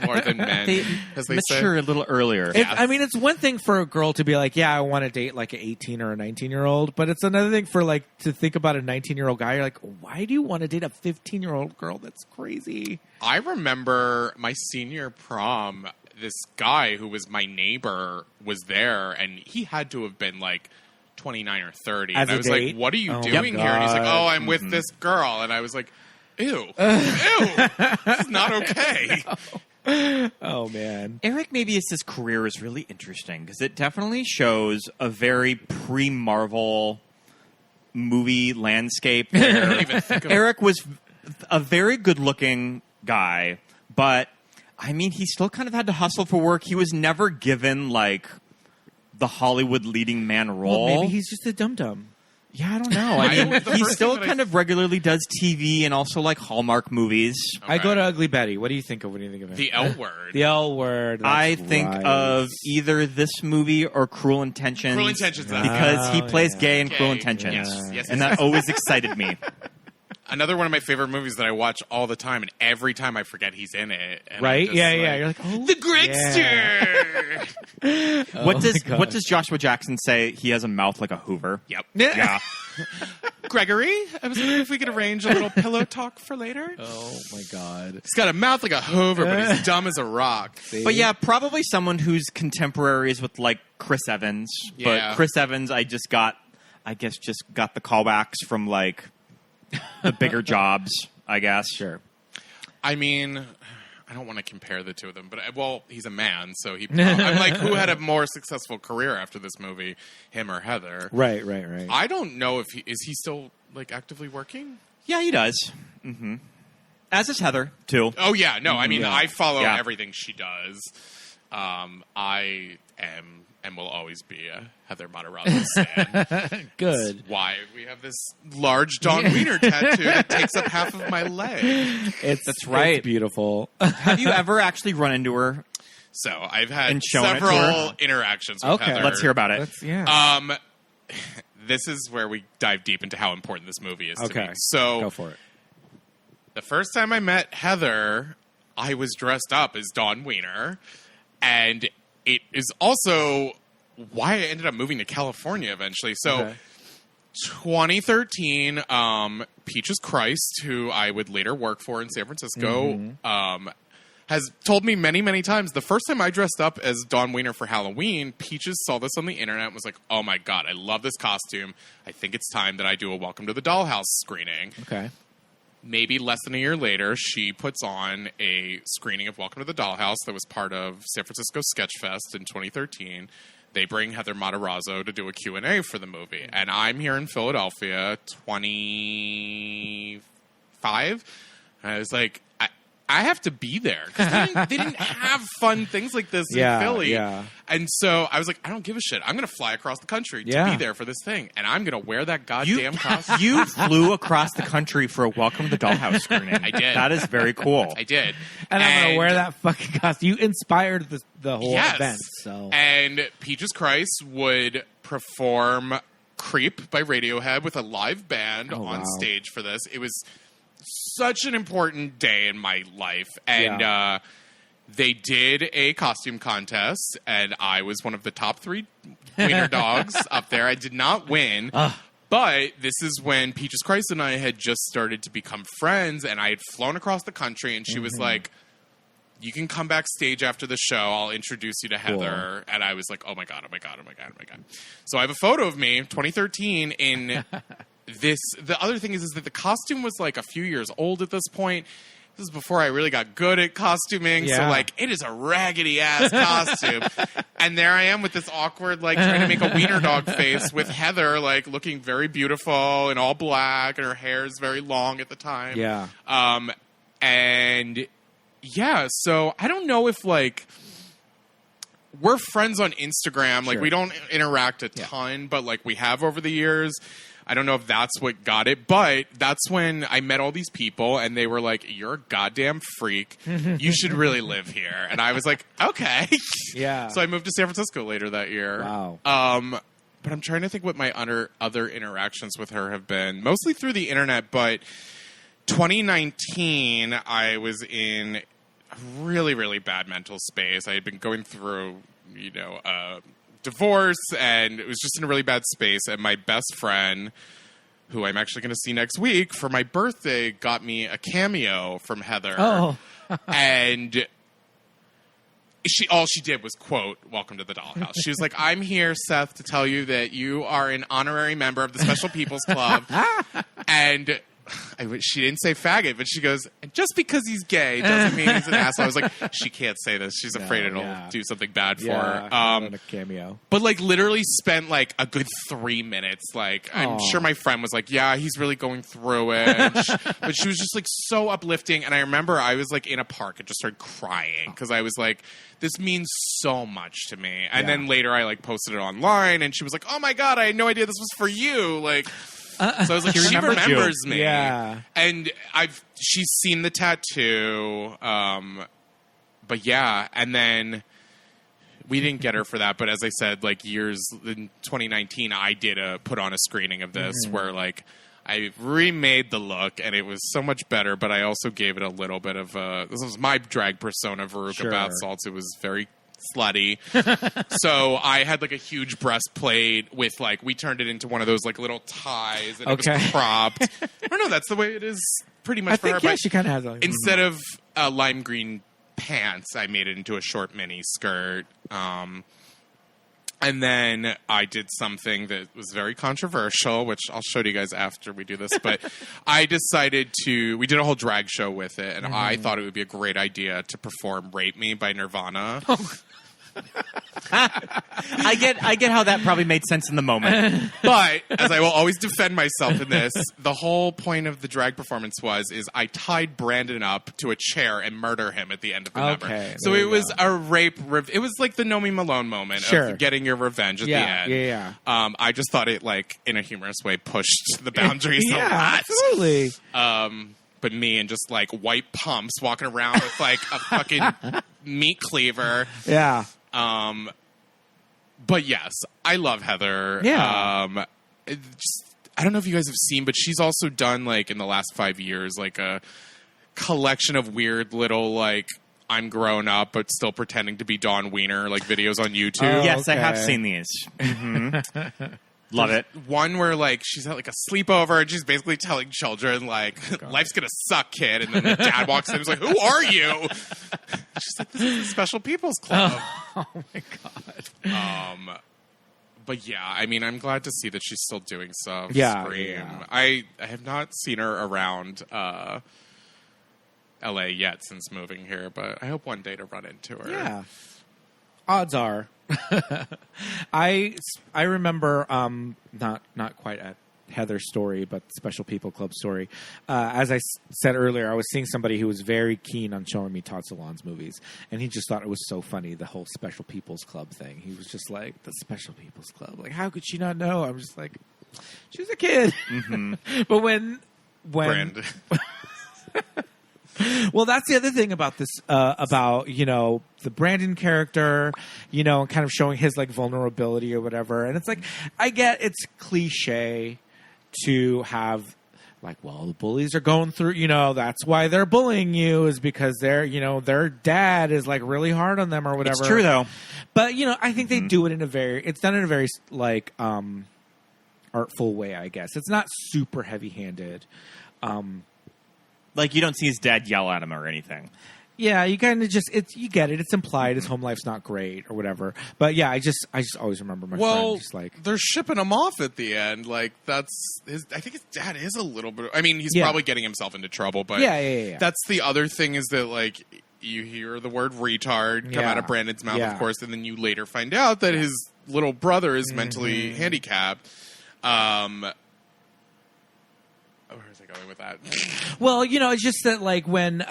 more than men, as they mature say. a little earlier. I mean, it's one thing for a girl to be like, yeah, I want to date like an 18 or a 19-year-old, but it's another thing for like to think about a 19-year-old guy. You're like, why do you want to date a 15-year-old girl? That's crazy. I remember my senior prom, this guy who was my neighbor was there, and he had to have been like 29 or 30. As and I was date? like, what are you Oh, doing my here? And he's like, God. oh, I'm with this girl. And I was like, ew, this is not okay. Oh, man. Eric Mabius' career is really interesting because it definitely shows a very pre-Marvel movie landscape. Where Eric was a very good-looking guy, but I mean, he still kind of had to hustle for work. He was never given like the Hollywood leading man role. Well, maybe he's just a dum-dum. Yeah, I don't know. I mean, he still kind of regularly does TV and also like Hallmark movies. I go to Ugly Betty. What do you think of it? The L Word. The L Word. I think of either this movie or Cruel Intentions. Cruel Intentions. Because he plays gay in Cruel Intentions. Yes, and that always excited me. Another one of my favorite movies that I watch all the time, and every time I forget he's in it. And Right? I'm just Yeah. You're like, oh, the Gregster! What does Joshua Jackson say? He has a mouth like a Hoover. Yep. Yeah. Gregory, I was wondering if we could arrange a little pillow talk for later. Oh, my God. He's got a mouth like a Hoover, but he's dumb as a rock. But yeah, probably someone who's contemporaries with like Chris Evans. Yeah. But Chris Evans, I guess got the callbacks from like the bigger jobs, I guess. Sure. I mean, I don't want to compare the two of them, but he's a man, so I'm like, who had a more successful career after this movie, him or Heather? Right. I don't know if is he still like actively working? Yeah, he does. Mm-hmm. As is Heather too. Oh yeah, no, I mean, Yeah. I follow Yeah. everything she does. I am and will always be a Heather Matarazzo stan. Good. That's why we have this large Dawn Wiener tattoo that takes up half of my leg. That's right. It's beautiful. Have you ever actually run into her? So I've had And shown it to several her? interactions with Okay. Heather. Let's hear about it. This is where we dive deep into how important this movie is to Okay. me. So Go for it. the first time I met Heather, I was dressed up as Dawn Wiener, and it is also why I ended up moving to California eventually. So 2013, Peaches Christ, who I would later work for in San Francisco, has told me many, many times, the first time I dressed up as Dawn Wiener for Halloween, Peaches saw this on the internet and was like, oh my God, I love this costume. I think it's time that I do a Welcome to the Dollhouse screening. Okay. Maybe less than a year later, she puts on a screening of Welcome to the Dollhouse that was part of San Francisco Sketchfest in 2013. They bring Heather Matarazzo to do a Q&A for the movie. And I'm here in Philadelphia, 25. And I was like, I have to be there. Because they didn't have fun things like this in Philly. Yeah. And so I was like, I don't give a shit. I'm going to fly across the country to be there for this thing. And I'm going to wear that goddamn costume. You flew across the country for a Welcome to the Dollhouse screening. I did. That is very cool. I did. And I'm going to wear that fucking costume. You inspired the whole event. So. And Peaches Christ would perform Creep by Radiohead with a live band on stage for this. It was such an important day in my life. And they did a costume contest, and I was one of the top 3 wiener dogs up there. I did not win. But this is when Peaches Christ and I had just started to become friends, and I had flown across the country, and she was like, you can come backstage after the show. I'll introduce you to Heather. Cool. And I was like, oh my God. So I have a photo of me, 2013, in the other thing is that the costume was like a few years old at this point. This is before I really got good at costuming. Yeah. So, like, it is a raggedy-ass costume. And there I am with this awkward, like, trying to make a wiener dog face with Heather, like, looking very beautiful in all black, and her hair is very long at the time. Yeah. And, yeah, so I don't know if, like, we're friends on Instagram. Like, we don't interact a ton, but, like, we have over the years. I don't know if that's what got it, but that's when I met all these people, and they were like, "You're a goddamn freak. You should really live here." And I was like, "Okay." Yeah. So I moved to San Francisco later that year. Wow. But I'm trying to think what my other interactions with her have been, mostly through the internet. But 2019, I was in a really, really bad mental space. I had been going through, divorce, and it was just in a really bad space. And my best friend, who I'm actually going to see next week for my birthday, got me a cameo from Heather. Oh. And all she did was quote, "Welcome to the Dollhouse." She was like, "I'm here, Seth, to tell you that you are an honorary member of the Special People's Club." And she didn't say faggot, but she goes, "Just because he's gay doesn't mean he's an asshole." I was like, she can't say this. She's afraid it'll do something bad for her. A cameo. But, like, literally spent, like, a good 3 minutes. Like, I'm sure my friend was like, "Yeah, he's really going through it." But she was just, like, so uplifting. And I remember I was, like, in a park and just started crying because I was like, this means so much to me. And then later I, like, posted it online, and she was like, "Oh, my God, I had no idea this was for you." Like... So I was like, she remembers me. Yeah. And she's seen the tattoo. But yeah, and then we didn't get her for that. But as I said, like years in 2019, I did put on a screening of this where like I remade the look, and it was so much better. But I also gave it a little bit of this was my drag persona, Veruca Bath Saltz. It was very slutty. So I had like a huge breastplate with like, we turned it into one of those like little ties, and it was cropped. I don't know, that's the way it is pretty much for her. Yeah, she kind of has like, instead of lime green pants, I made it into a short mini skirt. And then I did something that was very controversial, which I'll show to you guys after we do this. But I decided we did a whole drag show with it, and I thought it would be a great idea to perform "Rape Me" by Nirvana. I get how that probably made sense in the moment. But, as I will always defend myself in this, the whole point of the drag performance is I tied Brandon up to a chair and murder him at the end of the number. So it was a rape. It was like the Nomi Malone moment of getting your revenge at the end. Yeah. I just thought it, like, in a humorous way, pushed the boundaries a lot. Absolutely. But me and just, like, white pumps walking around with, like, a fucking meat cleaver. Yeah. But yes, I love Heather. Yeah. I don't know if you guys have seen, but she's also done, like, in the last 5 years, like, a collection of weird little, like, I'm grown up but still pretending to be Dawn Wiener, like, videos on YouTube. Yes, I have seen these. Love it. One where, like, she's at, like, a sleepover, and she's basically telling children, like, life's gonna suck, kid. And then the dad walks in and is like, who are you? She's like, this is the Special People's Club. Oh my God. But yeah, I mean, I'm glad to see that she's still doing stuff. Yeah. Scream. Yeah. I have not seen her around LA yet since moving here, but I hope one day to run into her. Yeah. Odds are. I remember not quite at Heather's story, but Special People Club story. As I said earlier, I was seeing somebody who was very keen on showing me Todd Solondz movies, and he just thought it was so funny, the whole Special People's Club thing. He was just like, the Special People's Club, like, how could she not know? I'm just like, she was a kid. But when Brand. Well, that's the other thing about this, about, you know, the Brandon character, you know, kind of showing his, like, vulnerability or whatever. And it's like, I get it's cliche to have, like, well, the bullies are going through, you know, that's why they're bullying you, is because they're, you know, their dad is, like, really hard on them or whatever. It's true, though. But, you know, I think they do it in it's done in a very, like, artful way, I guess. It's not super heavy-handed. Like, you don't see his dad yell at him or anything. Yeah, you kind of just you get it. It's implied his home life's not great or whatever. But yeah, I just always remember my friend just like they're shipping him off at the end. Like that's his. I think his dad is a little bit. I mean, he's probably getting himself into trouble. But yeah. That's the other thing is that like you hear the word retard come out of Brandon's mouth, of course, and then you later find out that his little brother is mentally handicapped. Where is I going with that? Well, it's just that like when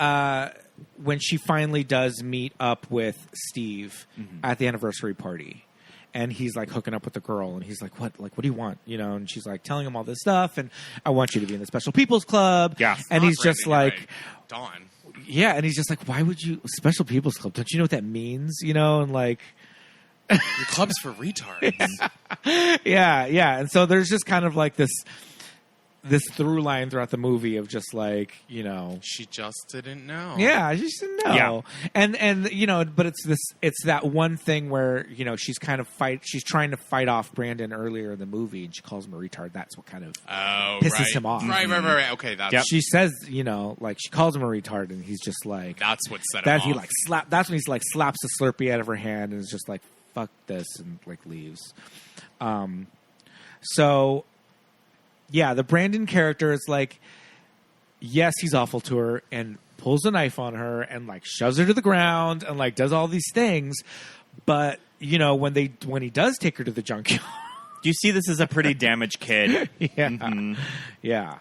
she finally does meet up with Steve at the anniversary party, and he's like hooking up with the girl, and he's like, what do you want? And she's like telling him all this stuff, and I want you to be in the Special People's Club. Yeah. And he's just like, right. Dawn. Yeah, and he's just like, why would you Special People's Club? Don't you know what that means? And like, your club's for retards. yeah. And so there's just kind of like this through line throughout the movie of just like, she just didn't know. Yeah, she just didn't know. Yeah. And but it's that one thing where, she's kind of she's trying to fight off Brandon earlier in the movie, and she calls him a retard. That's what kind of pisses him off. Right. Okay, that's she says, like she calls him a retard, and he's just like, that's what set him off. He like that's when he's like slaps the Slurpee out of her hand and is just like, fuck this, and like leaves. So yeah, the Brandon character is like, yes, he's awful to her and pulls a knife on her and like shoves her to the ground and like does all these things. But when he does take her to the junkyard, you see this as a pretty damaged kid. Yeah.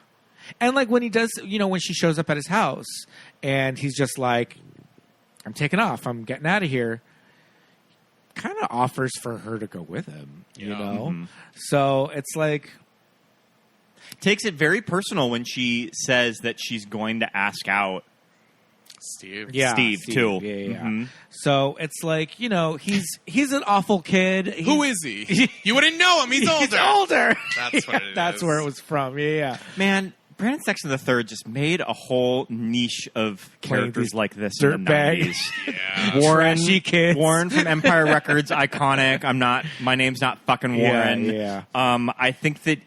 And like when he does, when she shows up at his house and he's just like, I'm taking off, I'm getting out of here, kind of offers for her to go with him, So it's like, takes it very personal when she says that she's going to ask out Steve. Yeah, Steve too. Yeah. Mm-hmm. So it's like, he's an awful kid. Who is he? You wouldn't know him. He's older. He's older. That's what it is. That's where it was from. Yeah. Man, Brendan Sexton III just made a whole niche of characters like this in the 90s. Yeah. Warren, trashy kids. Warren from Empire Records, iconic. My name's not fucking Warren. Yeah. I think that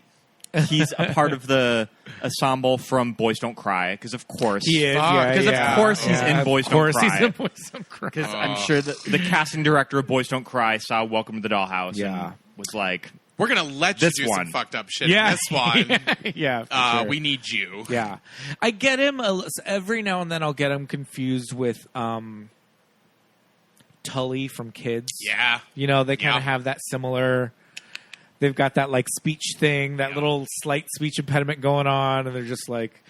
he's a part of the ensemble from Boys Don't Cry, because of course he is. Because of course he's in Boys Don't Cry. He's in Boys Don't Cry. Because I'm sure that the casting director of Boys Don't Cry saw Welcome to the Dollhouse and was like, we're going to let you do some fucked up shit in this one. Yeah. We need you. Yeah. I get him every now and then. I'll get him confused with Tully from Kids. Yeah. They kind of have that similar. They've got that like speech thing, that little slight speech impediment going on, and they're just like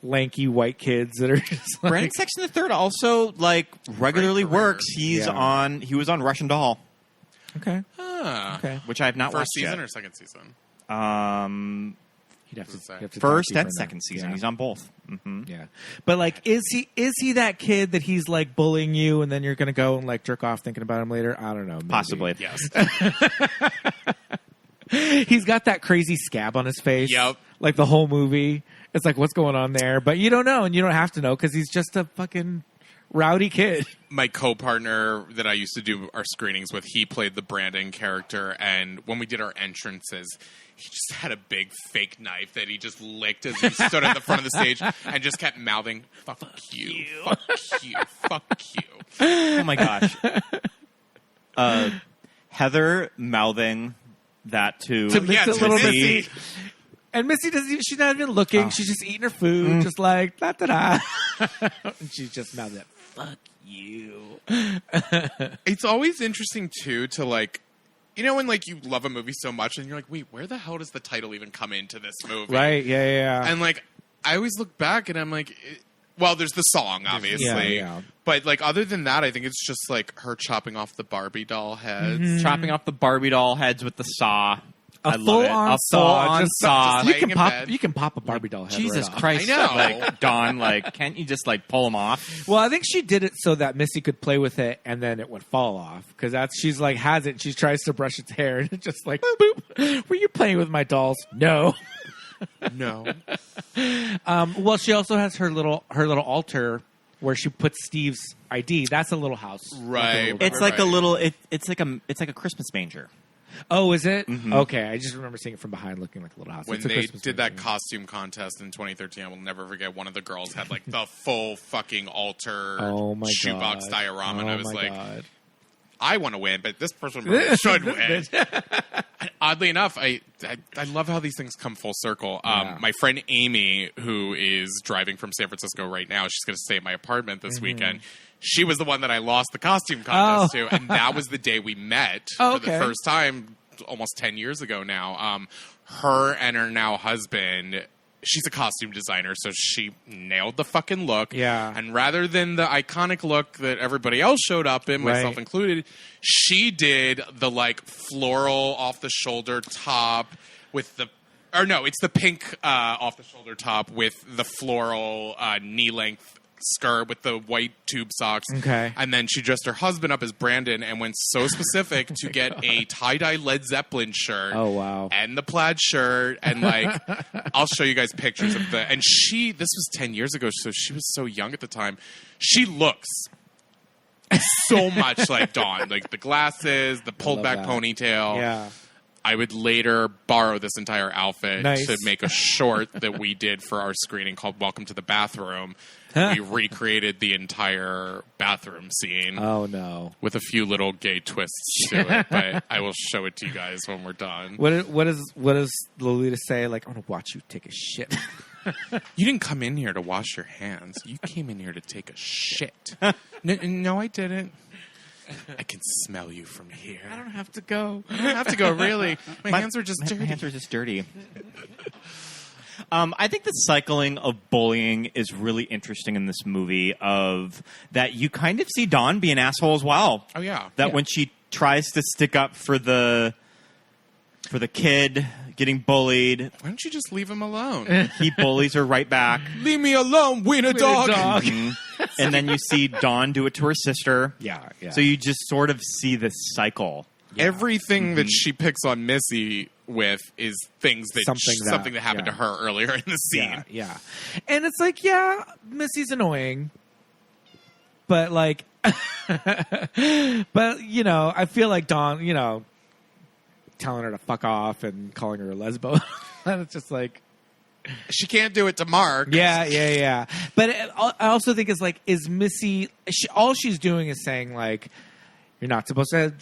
lanky white kids that are just like... Brendan Sexton III also like regularly works. He was on Russian Doll. Okay. Okay. Which I have not watched yet. First season or second season? You'd have to first and second season. Yeah. He's on both. Mm-hmm. Yeah. But like, is he that kid that he's like bullying you, and then you're going to go and like jerk off thinking about him later? I don't know. Maybe. Possibly. Yes. He's got that crazy scab on his face. Yep. Like the whole movie. It's like, what's going on there? But you don't know, and you don't have to know because he's just a fucking rowdy kid. My co-partner that I used to do our screenings with, he played the Brandon character, and when we did our entrances, he just had a big fake knife that he just licked as he stood at the front of the stage and just kept mouthing, fuck you, fuck you, fuck you. Oh my gosh. Heather mouthing that to Missy. And Missy she's not even looking. She's just eating her food, just like, da-da-da. And she's just mouthing that, fuck you. It's always interesting, too, to like, when like you love a movie so much and you're like, wait, where the hell does the title even come into this movie? Right, yeah. And like, I always look back and I'm like, well, there's the song, obviously. Yeah. But like, other than that, I think it's just like her chopping off the Barbie doll heads. Mm-hmm. Chopping off the Barbie doll heads with the saw. A full-on saw. Just You can pop a Barbie doll head. Jesus right Christ. I know. Like, Dawn, like, can't you just like pull them off? Well, I think she did it so that Missy could play with it and then it would fall off. Because she's like, has it, and she tries to brush its hair and it's just like, boop, boop. Were you playing with my dolls? No. No. Well, she also has her little altar where she puts Steve's ID. That's a little house. Right. It's like a little. It's like a Christmas manger. Oh, is it? Mm-hmm. Okay, I just remember seeing it from behind, looking like a little house. When they did that costume contest in 2013, I will never forget. One of the girls had like the full fucking altar shoebox diorama, and I was like, God. I want to win, but this person really should win. Oddly enough, I love how these things come full circle. My friend Amy, who is driving from San Francisco right now, she's going to stay at my apartment this weekend. She was the one that I lost the costume contest to, and that was the day we met for the first time, almost 10 years ago now. Her and her now husband, she's a costume designer, so she nailed the fucking look. Yeah. And rather than the iconic look that everybody else showed up in, myself included, she did the like floral off the shoulder top with the, or no, it's the pink off the shoulder top with the floral knee length skirt with the white tube socks. Okay. And then she dressed her husband up as Brandon and went so specific to get a tie-dye Led Zeppelin shirt. Oh, wow. And the plaid shirt. And like, I'll show you guys pictures of the, and this was 10 years ago, so she was so young at the time. She looks so much like Dawn. Like the glasses, the pulled back ponytail. Yeah. I would later borrow this entire outfit Nice. to make a short that we did for our screening called Welcome to the Bathroom. We recreated the entire bathroom scene. Oh, no. With a few little gay twists to it, but I will show it to you guys when we're done. What does Lolita say? Like, I want to watch you take a shit. You didn't come in here to wash your hands. You came in here to take a shit. No, I didn't. I can smell you from here. I don't have to go. I don't have to go, really. My hands are just dirty. My hands are just dirty. I think the cycling of bullying is really interesting in this movie, of that you kind of see Dawn be an asshole as well. Oh, yeah. That when she tries to stick up for the kid getting bullied, why don't you just leave him alone? He bullies her right back. Leave me alone, wiener dog. Mm-hmm. And then you see Dawn do it to her sister. Yeah. So you just sort of see this cycle. Yeah. Everything that she picks on Missy with is things that something that happened to her earlier in the scene. Yeah. And it's like, Missy's annoying, but like, but you know, I feel like Dawn, you know, telling her to fuck off and calling her a lesbo, and it's just like, she can't do it to Mark. Yeah. But I also think it's like, is Missy? All she's doing is saying like, you're not supposed to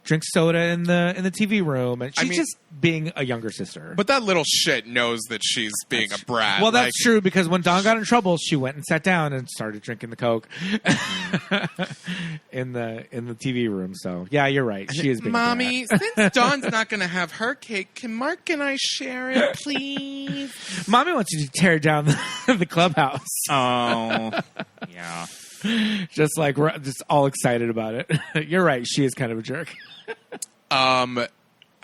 drink soda in the TV room, and she's just being a younger sister. But that little shit knows that she's being a brat. Well, that's true, because when Dawn got in trouble, she went and sat down and started drinking the Coke in the TV room. So yeah, you're right. She is being Mommy, a brat. since Dawn's not going to have her cake, can Mark and I share it, please? Mommy wants you to tear down the clubhouse. Oh, yeah. Just like we're just all excited about it. You're right. She is kind of a jerk.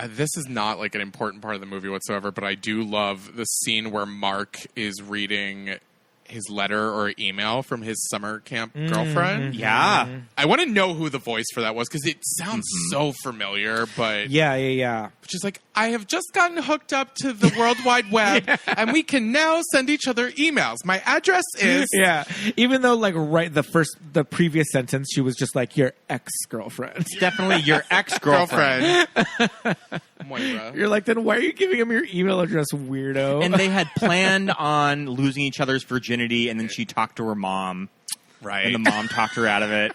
This is not like an important part of the movie whatsoever, but I do love the scene where Mark is reading his letter or email from his summer camp girlfriend. Yeah. I want to know who the voice for that was, because it sounds so familiar, but... Yeah. Which is like, I have just gotten hooked up to the World Wide Web, and we can now send each other emails. My address is... Yeah. Even though, like, the previous sentence, she was just like, your ex-girlfriend. It's definitely your ex-girlfriend. Moira. You're like, then why are you giving him your email address, weirdo? And they had planned on losing each other's virginity, and then she talked to her mom. Right. And the mom talked her out of it.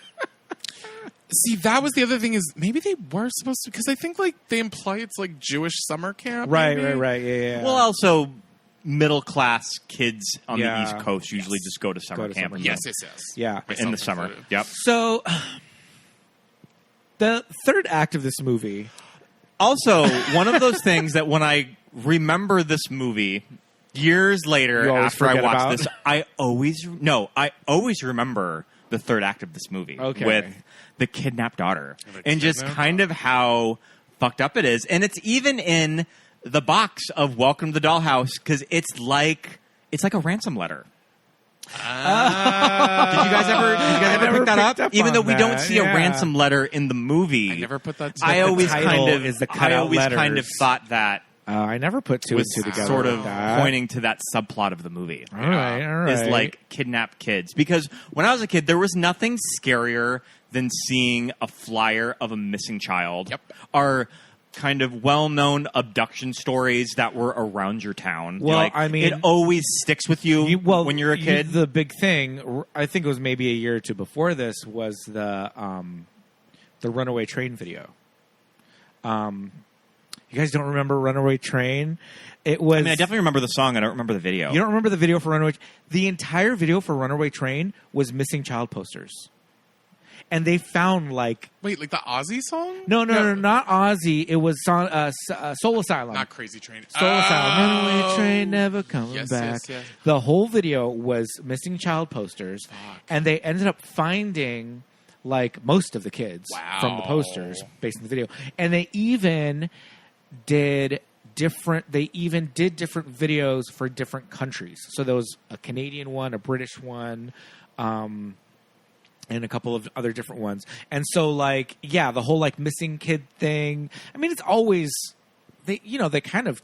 See, that was the other thing, is maybe they were supposed to, because I think like they imply it's like Jewish summer camp. Right. maybe? Yeah. Well, also middle class kids on the East Coast usually just go to summer camp. Yes. Yeah. In the summer. Included. Yep. So the third act of this movie. Also, one of those things that when I remember this movie years later after I watched this, I always remember the third act of this movie with the kidnapped daughter and just kind of how fucked up it is. And it's even in the box of Welcome to the Dollhouse, because it's like a ransom letter. Did you guys ever pick that up? Even though we don't see a ransom letter in the movie, I never put that. I always kind of thought that. I never put two and two together. Sort of pointing to that subplot of the movie. All right. Is like kidnapped kids. Because when I was a kid, there was nothing scarier than seeing a flyer of a missing child. Yep. Or kind of well-known abduction stories that were around your town. Well, like, I mean, it always sticks with you, when you're a kid. The big thing, I think it was maybe a year or two before this, was the Runaway Train video. You guys don't remember Runaway Train? It was. I mean, I definitely remember the song. I don't remember the video. You don't remember the video for Runaway? The entire video for Runaway Train was missing child posters. And they found like the Ozzy song? No, not Ozzy. It was Soul Asylum. Not Crazy Train. Soul Asylum. Runaway Train never coming back. Yes. The whole video was missing child posters, and they ended up finding like most of the kids from the posters based on the video, and they even did different videos for different countries. So there was a Canadian one, a British one. And a couple of other different ones. And so, like, yeah, the whole, like, missing kid thing. I mean, it's always, they kind of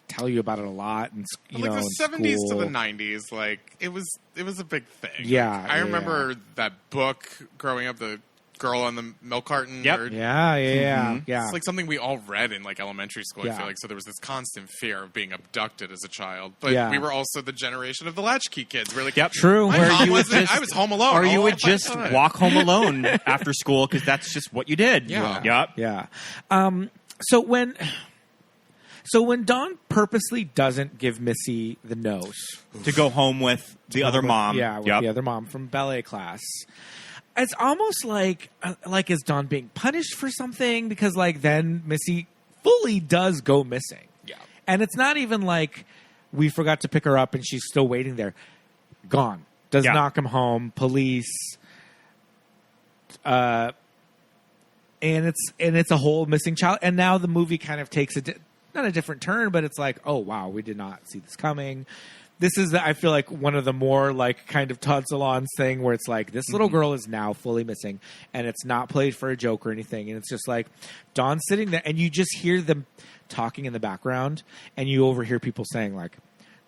tell you about it a lot. And, the 70s to the 90s, like, it was a big thing. Yeah. Like, I remember that book growing up, the girl on the milk carton. Yep. Yeah. It's like something we all read in, like, elementary school, Yeah. I feel like. So there was this constant fear of being abducted as a child. But we were also the generation of the latchkey kids. We're like, true. I was home alone. Or you would just walk home alone after school because that's just what you did. Yeah. Yep. Yeah. So when Dawn purposely doesn't give Missy the note to go home with the other mom. with the other mom from ballet class, it's almost like is Dawn being punished for something? Because like then Missy fully does go missing. Yeah. And it's not even like we forgot to pick her up and she's still waiting there. Gone. Does not come home. Police. And it's a whole missing child. And now the movie kind of takes not a different turn, but it's like, oh wow, we did not see this coming. This is, I feel like, one of the more like kind of Todd Solondz thing where it's like this little girl is now fully missing, and it's not played for a joke or anything, and it's just like Dawn sitting there, and you just hear them talking in the background, and you overhear people saying like,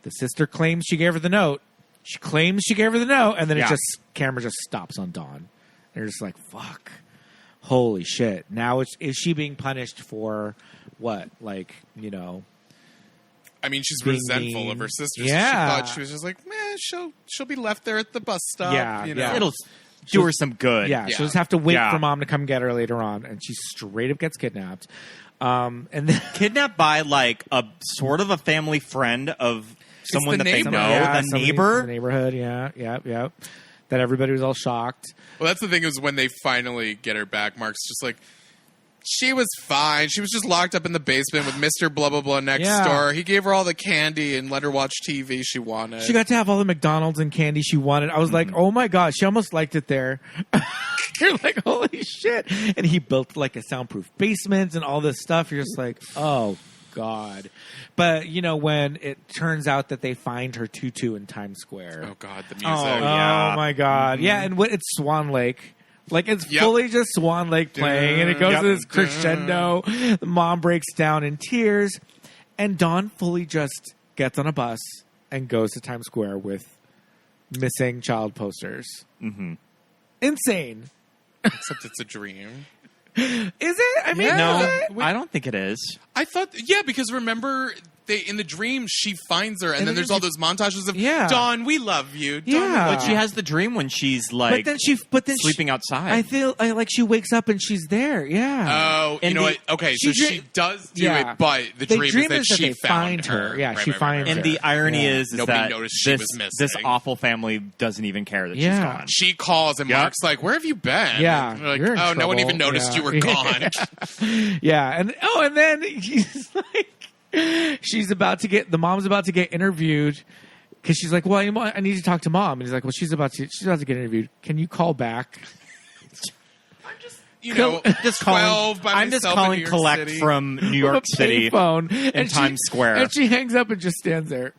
the sister claims she gave her the note, she claims she gave her the note, and then it just camera just stops on Dawn, and you're just like, fuck, holy shit! Now is she being punished for what? Like, I mean, she's resentful of her sister. So Yeah. she thought she was just like, man, she'll be left there at the bus stop. Yeah, yeah. It'll do her some good. Yeah, she'll just have to wait for mom to come get her later on, and she straight up gets kidnapped. And then Kidnapped by like a sort of a family friend of someone that they know, the neighbor. in the neighborhood. Yeah. That everybody was all shocked. Well, that's the thing is when they finally get her back, Mark's just like, she was fine. She was just locked up in the basement with Mr. Blah, blah, blah next door. He gave her all the candy and let her watch TV she wanted. She got to have all the McDonald's and candy she wanted. I was like, oh my God, she almost liked it there. You're like, holy shit. And he built like a soundproof basement and all this stuff. You're just like, oh God. But, when it turns out that they find her tutu in Times Square. Oh God, the music. Oh my God. Yeah, and it's Swan Lake. Like, it's fully just Swan Lake playing, and it goes to this crescendo. The mom breaks down in tears, and Dawn fully just gets on a bus and goes to Times Square with missing child posters. Mm-hmm. Insane. Except it's a dream. Is it? I mean, no, I don't think it is. I thought, because remember, in the dream, she finds her, and then there's all those montages of, Dawn, we love you. Dawn, Yeah. But she has the dream when she's like but then sleeping outside. I feel like she wakes up and she's there. Yeah. Oh, you know what? Okay, so she does do it, but the dream is that she found her. Yeah, she finds her. And the irony is Nobody that noticed she was missing. this awful family doesn't even care that she's Yeah. gone. She calls, and Mark's like, where have you been? Yeah, And they're like, you're in no one trouble. even noticed you were gone. Yeah, and then he's like, the mom's about to get interviewed because she's like, well, I need to talk to mom, and he's like, well, she's about to get interviewed. Can you call back? Just 12 by I'm just myself calling in New York collect City. from New York City phone in Times Square. and she hangs up and just stands there.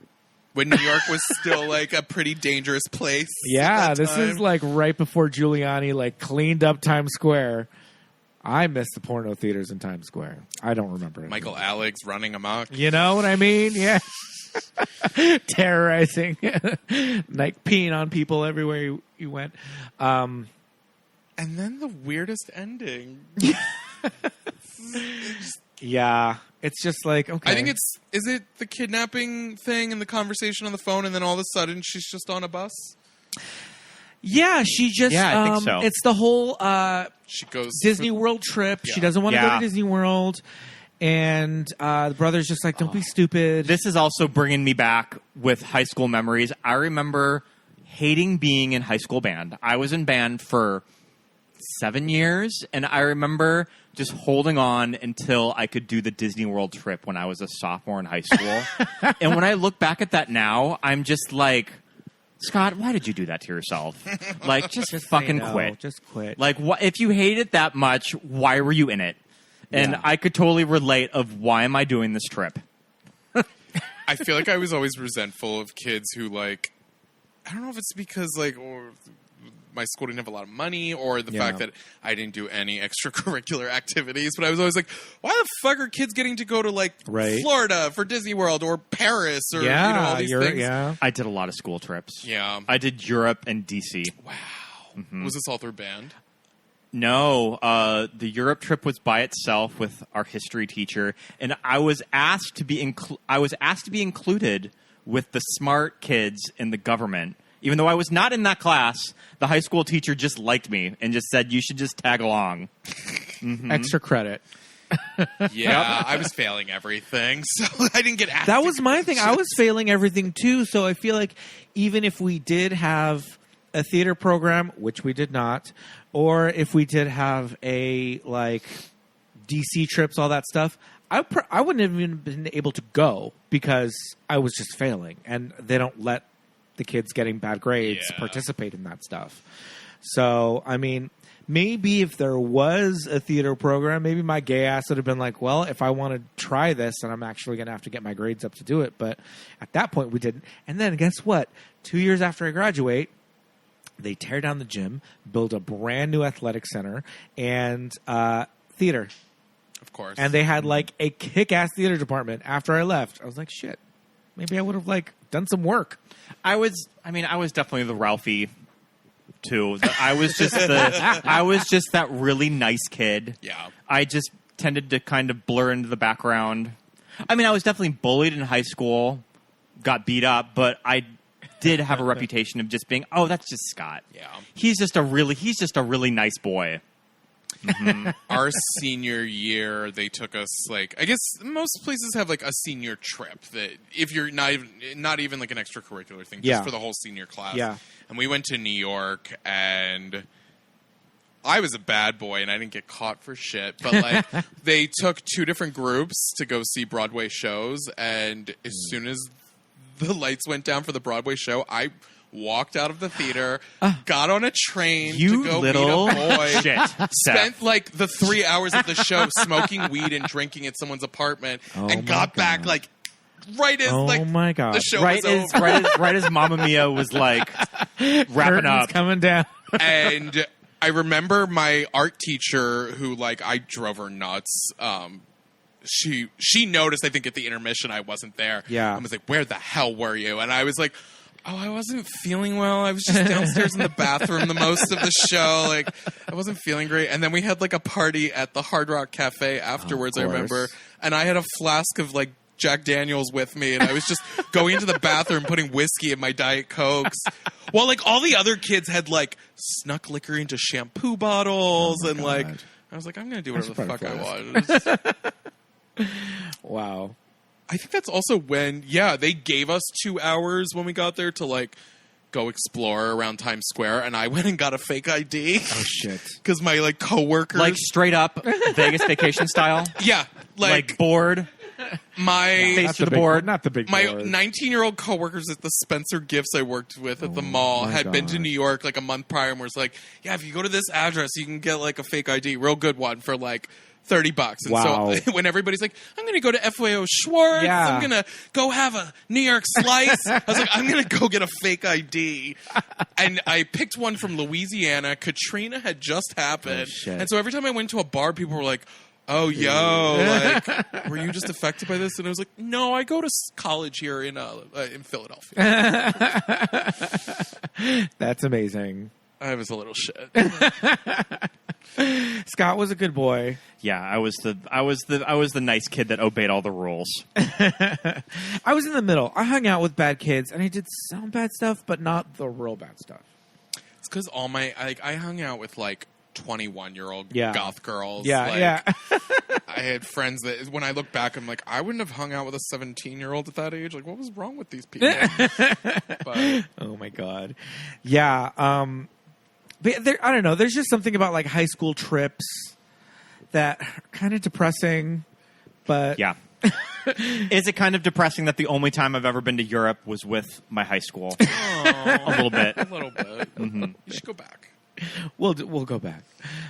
When New York was still like a pretty dangerous place. Yeah, at that this time. is like right before Giuliani like cleaned up Times Square. I miss the porno theaters in Times Square. I don't remember it. Michael Alex running amok. You know what I mean? Yeah. Terrorizing. Like peeing on people everywhere you went. And then the weirdest ending. Yeah. It's just like, okay. I think is it the kidnapping thing and the conversation on the phone, and then all of a sudden she's just on a bus? Yeah, she just. Yeah, I think so. It's the whole she goes Disney World trip. Yeah. She doesn't want to go to Disney World. And the brother's just like, don't be stupid. This is also bringing me back with high school memories. I remember hating being in high school band. I was in band for 7 years, and I remember just holding on until I could do the Disney World trip when I was a sophomore in high school. And when I look back at that now, I'm just like, Scott, why did you do that to yourself? Like, just fucking quit. Just quit. Like, if you hate it that much, why were you in it? And I could totally relate of why am I doing this trip? I feel like I was always resentful of kids who, like, I don't know if it's because, like, or my school didn't have a lot of money or the fact that I didn't do any extracurricular activities, but I was always like, why the fuck are kids getting to go to, like, Florida for Disney World or Paris or, all these things? Yeah. I did a lot of school trips. Yeah. I did Europe and DC. Wow. Was this all through band? No, the Europe trip was by itself with our history teacher, and I was asked to be included with the smart kids in the government. Even though I was not in that class, the high school teacher just liked me and just said, you should just tag along. Extra credit. Yeah, I was failing everything, so I didn't get asked. That was my thing. I was failing everything, too, so I feel like even if we did have a theater program, which we did not, or if we did have a, like, DC trips, all that stuff, I wouldn't have even been able to go because I was just failing, and they don't let the kids getting bad grades participate in that stuff. So, I mean, maybe if there was a theater program, maybe my gay ass would have been like, well, if I want to try this, then I'm actually going to have to get my grades up to do it. But at that point, we didn't. And then guess what? 2 years after I graduate, they tear down the gym, build a brand new athletic center, and theater. Of course. And they had, like, a kick-ass theater department after I left. I was like, shit, maybe I would have, like, done some work. I was definitely the Ralphie, too. I was just that really nice kid. Yeah. I just tended to kind of blur into the background. I mean, I was definitely bullied in high school, got beat up, but I did have a reputation of just being, oh, that's just Scott. Yeah. He's just a really nice boy. Mm-hmm. Our senior year, they took us, like, I guess most places have, like, a senior trip that if you're not even like an extracurricular thing, just for the whole senior class. Yeah. And we went to New York, and I was a bad boy, and I didn't get caught for shit. But, like, they took 2 different groups to go see Broadway shows, and as soon as the lights went down for the Broadway show, I walked out of the theater, got on a train to go meet a boy, spent like the 3 hours of the show smoking weed and drinking at someone's apartment, and got back like right as the show was over. Right as Mamma Mia was like wrapping up, coming down. And I remember my art teacher who, like, I drove her nuts. She noticed, I think, at the intermission I wasn't there. Yeah. I was like, where the hell were you? And I was like, oh, I wasn't feeling well. I was just downstairs in the bathroom the most of the show. Like, I wasn't feeling great. And then we had, like, a party at the Hard Rock Cafe afterwards, I remember. And I had a flask of, like, Jack Daniels with me. And I was just going into the bathroom, putting whiskey in my Diet Cokes. While, like, all the other kids had, like, snuck liquor into shampoo bottles. And, like, I was like, I'm going to do whatever the fuck I want. Wow. I think that's also when, they gave us 2 hours when we got there to, like, go explore around Times Square, and I went and got a fake ID. Oh, shit. Because my, like, coworkers... Like, straight up Vegas vacation style? Yeah. Like board? Face to the board? Not the big my board. 19-year-old coworkers at the Spencer Gifts I worked with at the mall had been to New York, like, a month prior, and was like, yeah, if you go to this address, you can get, like, a fake ID, real good one, for, like... $30. And so when everybody's like, I'm going to go to FYO Schwartz, I'm going to go have a New York slice, I was like, I'm going to go get a fake ID. And I picked one from Louisiana. Katrina had just happened. And so every time I went to a bar, people were like, oh, like, were you just affected by this? And I was like, no, I go to college here in Philadelphia. That's amazing. I was a little shit. Scott was a good boy. Yeah, I was the nice kid that obeyed all the rules. I was in the middle. I hung out with bad kids, and I did some bad stuff, but not the real bad stuff. It's because I hung out with 21-year-old goth girls. Yeah. I had friends that when I look back, I'm like, I wouldn't have hung out with a 17-year-old at that age. Like, what was wrong with these people? But, oh my God. Yeah. But I don't know. There's just something about high school trips that are kind of depressing, but yeah. Is it kind of depressing that the only time I've ever been to Europe was with my high school? A little bit. Mm-hmm. You should go back. We'll go back.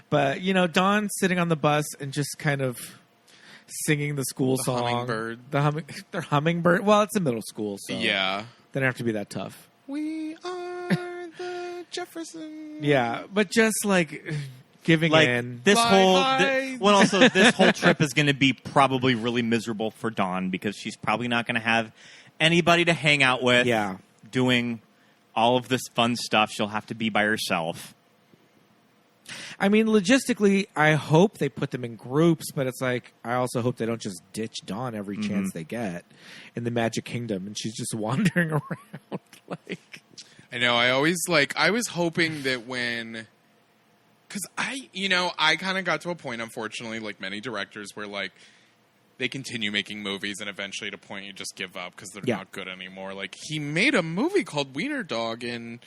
But, Dawn sitting on the bus and just kind of singing the school song. Hummingbird. Their hummingbird. Well, it's a middle school, so yeah. They don't have to be that tough. We are the Jefferson. Yeah, but just giving in. This this whole trip is going to be probably really miserable for Dawn because she's probably not going to have anybody to hang out with. Yeah. Doing all of this fun stuff. She'll have to be by herself. I mean, logistically, I hope they put them in groups, but it's I also hope they don't just ditch Dawn every chance they get in the Magic Kingdom, and she's just wandering around. I know. I always I was hoping that because I kind of got to a point, unfortunately, like many directors, where they continue making movies, and eventually, at a point, you just give up because they're not good anymore. He made a movie called Wiener Dog in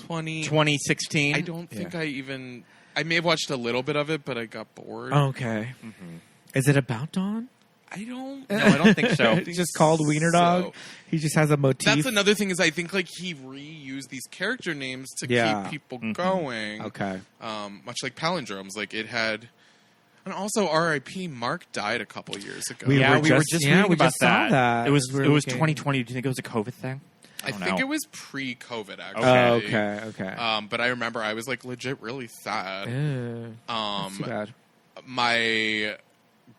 2016. I don't think I may have watched a little bit of it, but I got bored. Okay. Mm-hmm. Is it about Dawn? I don't. No, I don't think so. It's just called Wiener Dog. He just has a motif. That's another thing is I think he reused these character names to keep people going. Okay. Much like palindromes, it had. And also, R.I.P. Mark died a couple years ago. We were just reading about saw that. It was 2020. Do you think it was a COVID thing? I think it was pre-COVID, actually. Okay. But I remember I was legit really sad. That's too bad. My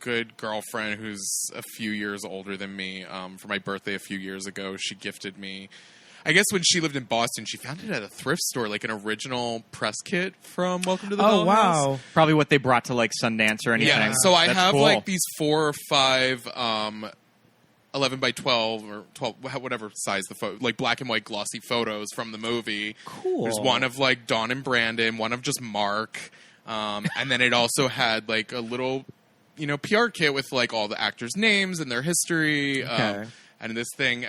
good girlfriend, who's a few years older than me, for my birthday a few years ago, she gifted me. I guess when she lived in Boston, she found it at a thrift store, an original press kit from Welcome to the Dollhouse. Oh, wow. Probably what they brought to Sundance or anything. Yeah, so I have cool. these 4 or 5 11 by 12 or 12, whatever size the photo, black and white glossy photos from the movie. Cool. There's one of Dawn and Brandon, one of just Mark, and then it also had a little, PR kit with all the actors' names and their history. Okay. And this thing,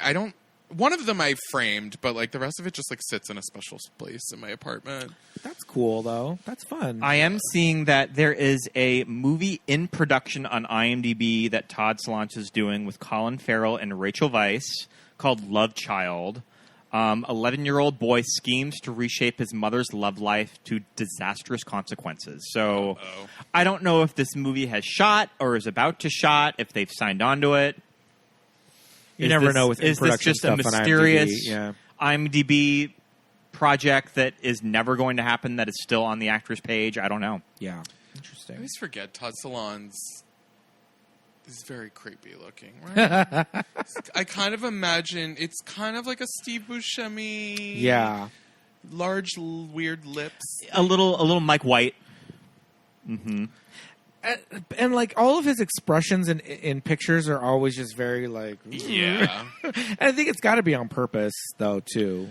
one of them I framed, but the rest of it just sits in a special place in my apartment. That's cool, though. That's fun. I am seeing that there is a movie in production on IMDb that Todd Solondz is doing with Colin Farrell and Rachel Weisz called Love Child. 11-year-old boy schemes to reshape his mother's love life to disastrous consequences. So I don't know if this movie has shot or is about to shot, if they've signed on to it. You never know with is this just a mysterious IMDb project that is never going to happen that is still on the actor's page? I don't know. Yeah. Interesting. I always forget Todd Solondz is very creepy looking, right? I kind of imagine it's kind of like a Steve Buscemi. Yeah. Large, weird lips. A little Mike White. Mm-hmm. And all of his expressions in pictures are always just very yeah. And I think it's got to be on purpose though too.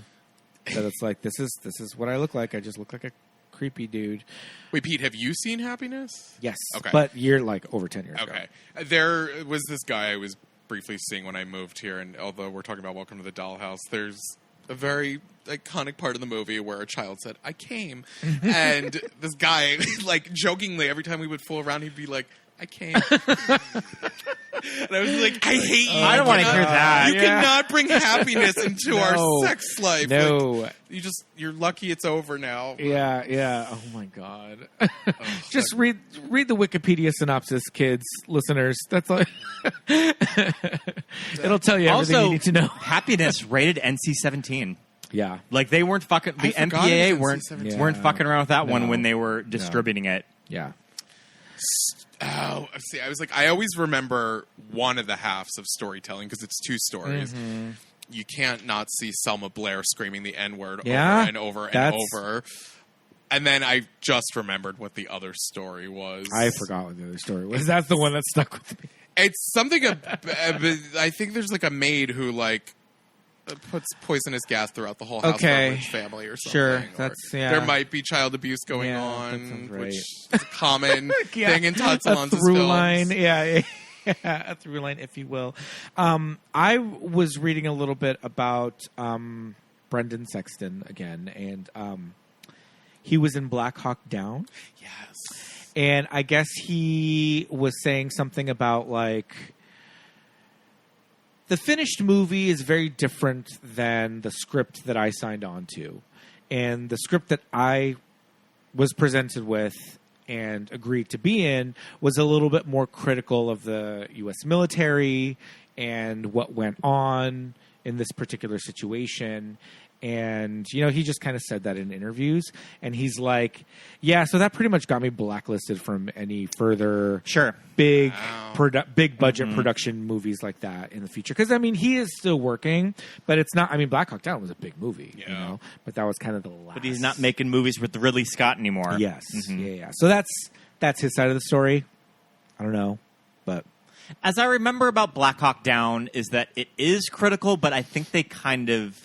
That it's this is what I look like. I just look like a creepy dude. Wait, Pete, have you seen Happiness? Yes. Okay. But you're over 10 years ago. Okay. There was this guy I was briefly seeing when I moved here, and although we're talking about Welcome to the Dollhouse, there's a very iconic part of the movie where a child said, "I came," and this guy, jokingly, every time we would fool around, he'd be like, "I came," and I was like, "I hate you. I don't want to hear that. You cannot bring happiness into our sex life. No, you're lucky it's over now." Yeah. Oh my God. Just read the Wikipedia synopsis, kids, listeners. That's all. It'll tell you everything you need to know. Happiness rated NC-17. Yeah. They weren't fucking. The MPAA weren't fucking around with that one when they were distributing it. Yeah. Oh, see, I was I always remember one of the halves of storytelling because it's 2 stories. Mm-hmm. You can't not see Selma Blair screaming the N-word over and over and over. And then I just remembered what the other story was. I forgot what the other story was. That's the one that stuck with me. It's something. I think there's like a maid who like puts poisonous gas throughout the whole house for a rich family or something. Sure, or that's there might be child abuse going that on, sounds right. which is a common thing in Todd Solondz's through films. line, a through line, if you will. I was reading a little bit about Brendan Sexton again, and he was in Black Hawk Down. Yes, and I guess he was saying something about like the finished movie is very different than the script that I signed on to. And the script that I was presented with and agreed to be in was a little bit more critical of the U.S. military and what went on in this particular situation. And, you know, he just kind of said that in interviews. And he's like, yeah, so that pretty much got me blacklisted from any further big budget production movies like that in the future. Because, I mean, he is still working, but it's not, I mean, Black Hawk Down was a big movie, you know, but that was kind of the last. But he's not making movies with Ridley Scott anymore. Yes. Yeah. So that's his side of the story. I don't know, but. As I remember about Black Hawk Down is that it is critical, but I think they kind of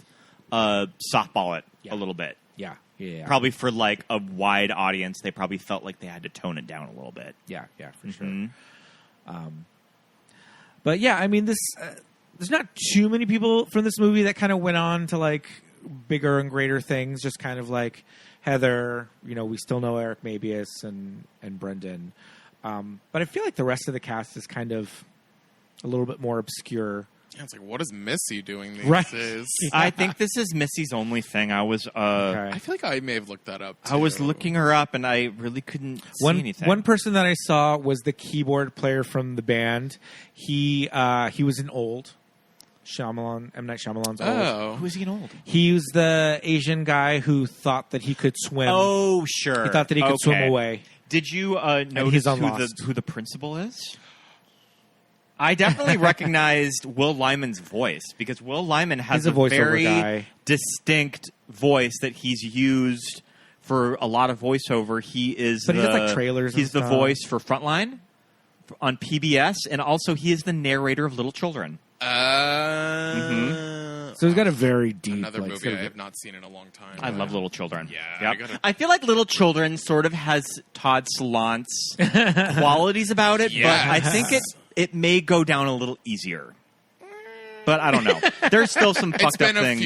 softball it a little bit. Yeah. Probably for like a wide audience, they probably felt like they had to tone it down a little bit. Yeah, for sure. But yeah, I mean, this there's not too many people from this movie that kind of went on to like bigger and greater things. Just kind of like Heather. You know, we still know Eric Mabius and Brendan. But I feel like the rest of the cast is kind of a little bit more obscure. Yeah, it's like, what is Missy doing these days? I think this is Missy's only thing. I was, I feel like I may have looked that up, too. I was looking her up, and I really couldn't see anything. One person that I saw was the keyboard player from the band. He was an old Shyamalan, M. Night Shyamalan's old. Oh. Who is he an old? He was the Asian guy who thought that he could swim. Oh, sure. He thought that he could swim away. Did you notice who the principal is? I definitely recognized Will Lyman's voice because Will Lyman has a very distinct voice that he's used for a lot of voiceover. He is, but he does like trailers. He's the voice for Frontline on PBS, and also he is the narrator of Little Children. So he's got a very deep. Another movie I have not seen in a long time. I love Little Children. Yeah, I feel like Little Children sort of has Todd Solondz qualities about it, but I think it may go down a little easier. But I don't know. There's still some fucked up things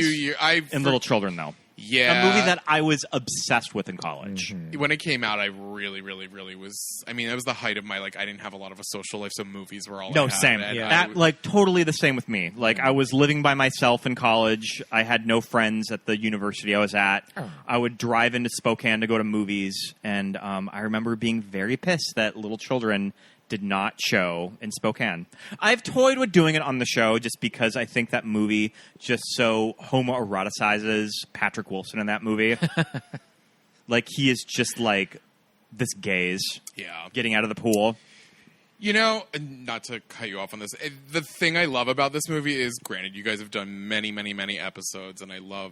in Little Children, though. Yeah. A movie that I was obsessed with in college. When it came out, I really, really, really was... I mean, that was the height of my, like, I didn't have a lot of a social life, so movies were all I had. Same. That, like, totally the same with me. Like, I was living by myself in college. I had no friends at the university I was at. I would drive into Spokane to go to movies, and I remember being very pissed that Little Children did not show in Spokane. I've toyed with doing it on the show just because I think that movie just so homoeroticizes Patrick Wilson in that movie. Like, he is just like this gaze getting out of the pool. You know, not to cut you off on this, the thing I love about this movie is, granted, you guys have done many, many, many episodes, and I love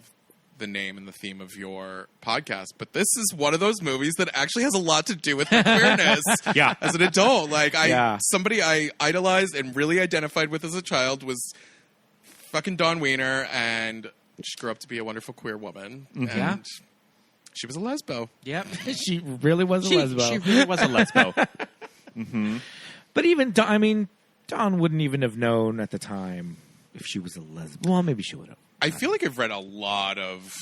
the name and the theme of your podcast, but this is one of those movies that actually has a lot to do with my queerness as an adult. Like, somebody I idolized and really identified with as a child was fucking Dawn Wiener, and she grew up to be a wonderful queer woman. And she was a lesbo. Yep. She really was a lesbo. She really was a lesbo. But even, Dawn wouldn't even have known at the time if she was a lesbo. Well, maybe she would have. I feel like I've read a lot of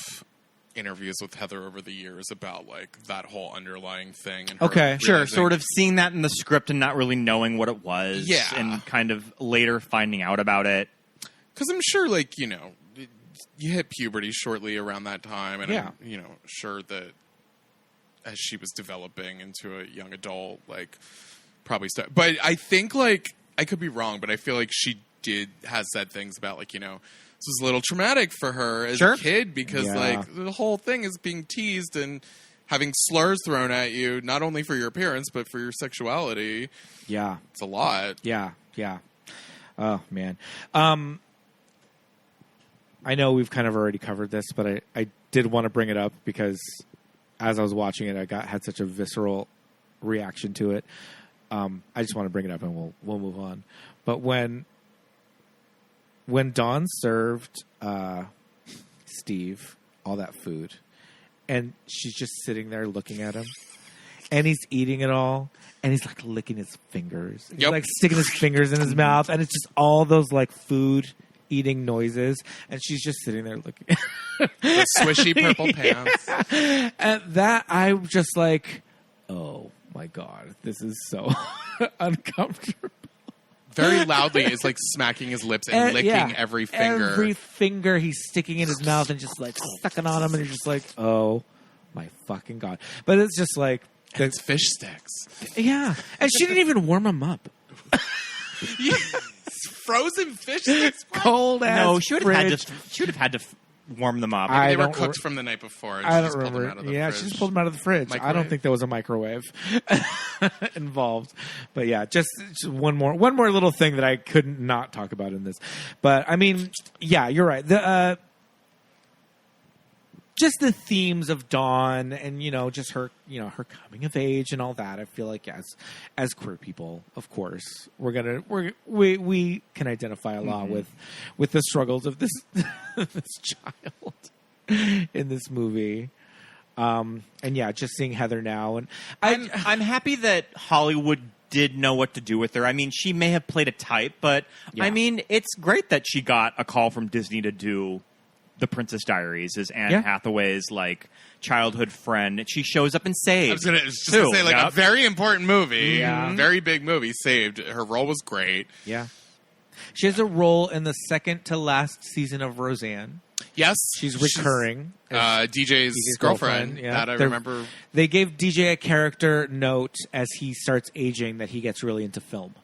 interviews with Heather over the years about, like, that whole underlying thing. And sure. Sort of seeing that in the script and not really knowing what it was. Yeah. And kind of later finding out about it. Because I'm sure, like, you know, you hit puberty shortly around that time. And I'm, you know, sure that as she was developing into a young adult, like, probably start. But I think, like, I could be wrong, but I feel like she has said things about, like, you know, this was a little traumatic for her as a kid because, like, the whole thing is being teased and having slurs thrown at you, not only for your appearance, but for your sexuality. Yeah. It's a lot. Yeah. Oh, man. I know we've kind of already covered this, but I did want to bring it up because as I was watching it, I had such a visceral reaction to it. I just want to bring it up, and we'll move on. But when Dawn served Steve all that food, and she's just sitting there looking at him, and he's eating it all, and he's like licking his fingers, he's like sticking his fingers in his mouth, and it's just all those like food eating noises, and she's just sitting there looking. The swishy purple pants. And that, I'm just like, oh my God, this is so uncomfortable. Very loudly is like smacking his lips and licking every finger. Every finger he's sticking in his mouth and just like sucking on him, and you're just like, oh my fucking God. But it's just like, it's fish sticks. Yeah. And she didn't even warm him up. Frozen fish sticks? Cold ass. No, she would have had to warm them up. They were cooked from the night before. And I she don't just pulled them remember. out of the Yeah, fridge. she just pulled them out of the fridge. Microwave? I don't think there was a microwave involved. But yeah, just one more little thing that I couldn't not talk about in this. But I mean, yeah, you're right. The just the themes of Dawn and, just her, her coming of age and all that. I feel like as queer people, of course, we can identify a lot with the struggles of this this child in this movie. And yeah, just seeing Heather now, and I'm happy that Hollywood did know what to do with her. I mean, she may have played a type, but I mean, it's great that she got a call from Disney to do The Princess Diaries as Anne Hathaway's like childhood friend. She shows up in Saved. I was just going to say, like, a very important movie, very big movie, Saved. Her role was great. Yeah. She has a role in the second to last season of Roseanne. Yes. She's recurring. DJ's girlfriend. That I remember. They gave DJ a character note as he starts aging that he gets really into film.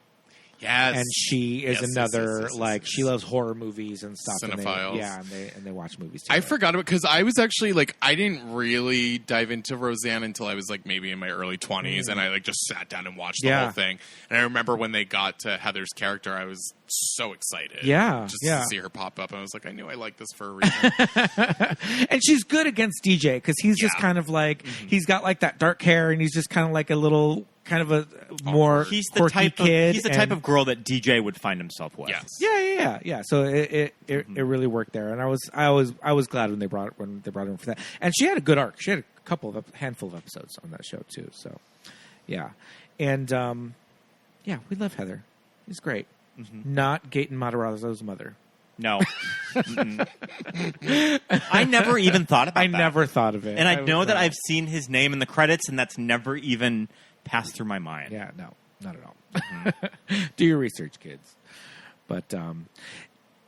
Yes. And she is another, she loves horror movies and stuff. Cinephiles. And they watch movies together. I forgot about, because I was actually, I didn't really dive into Roseanne until I was, maybe in my early 20s, and I, just sat down and watched the whole thing. And I remember when they got to Heather's character, I was so excited. Yeah. Just to see her pop up. And I was like, I knew I liked this for a reason. And she's good against DJ, because he's just kind of he's got, that dark hair, and he's just kind of a little... kind of a more quirky kid. He's the type of girl that DJ would find himself with. Yes. Yeah. So it really worked there, and I was glad when they brought her in for that. And she had a good arc. She had a handful of episodes on that show too. So yeah, and we love Heather. She's great. Mm-hmm. Not Gaten Matarazzo's mother. No. I never even thought about that. I never thought of it. And I know that I've seen his name in the credits, and that's never even passed through my mind. Yeah, no, not at all. Mm-hmm. Do your research, kids. But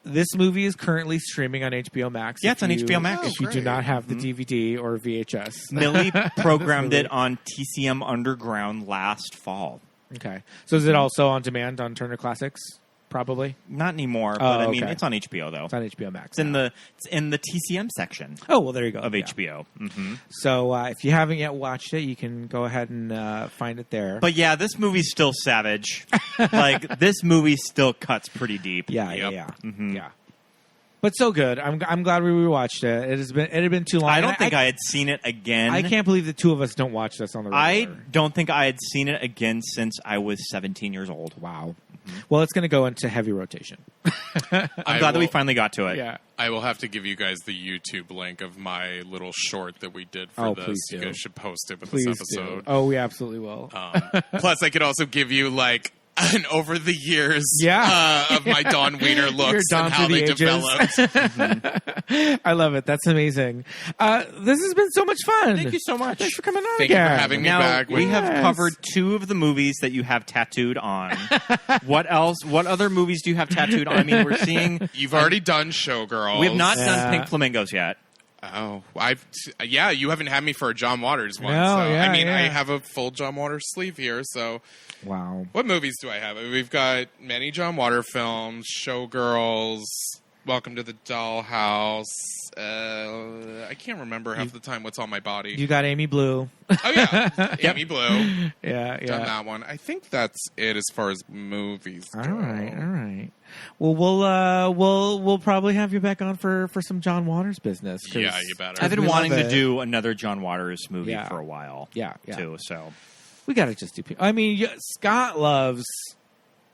this movie is currently streaming on HBO Max. Yeah, it's on HBO Max. If you do not have the DVD or VHS. Millie programmed it on TCM Underground last fall. Okay. So is it also on demand on Turner Classics? Probably not anymore, but I mean it's on HBO though. It's on HBO Max. It's in the TCM section. Oh well, there you go. Of HBO. Mm-hmm. So if you haven't yet watched it, you can go ahead and find it there. But yeah, this movie's still savage. This movie still cuts pretty deep. Yeah. Mm-hmm. Yeah. But so good. I'm glad we rewatched it. It had been too long. I don't think I had seen it again. I can't believe the two of us don't watch this on the regular. I don't think I had seen it again since I was 17 years old. Wow. Mm-hmm. Well, it's going to go into heavy rotation. I'm glad that we finally got to it. Yeah. I will have to give you guys the YouTube link of my little short that we did for this. You guys should post it with this episode. Do. Oh, we absolutely will. Plus, I could also give you an over the years of my Dawn Wiener looks and how they developed. Mm-hmm. I love it. That's amazing. This has been so much fun. Thank you so much. Thanks for coming on Thank again. you for having me now, back. We have covered 2 of the movies that you have tattooed on. What else? What other movies do you have tattooed on? I mean, we're seeing... You've already done Showgirls. We have not done Pink Flamingos yet. Oh, you haven't had me for a John Waters one. No, so I have a full John Waters sleeve here. So, wow. What movies do I have? We've got many John Waters films, Showgirls, Welcome to the Dollhouse. I can't remember half the time what's on my body. You got Amy Blue. Oh, yeah. Amy Blue. Yeah. Done that one. I think that's it as far as movies go. All right. Well, we'll probably have you back on for some John Waters business. Yeah, you better. I've been wanting to do another John Waters movie for a while. Yeah. Too, so we got to just do. I mean, Scott loves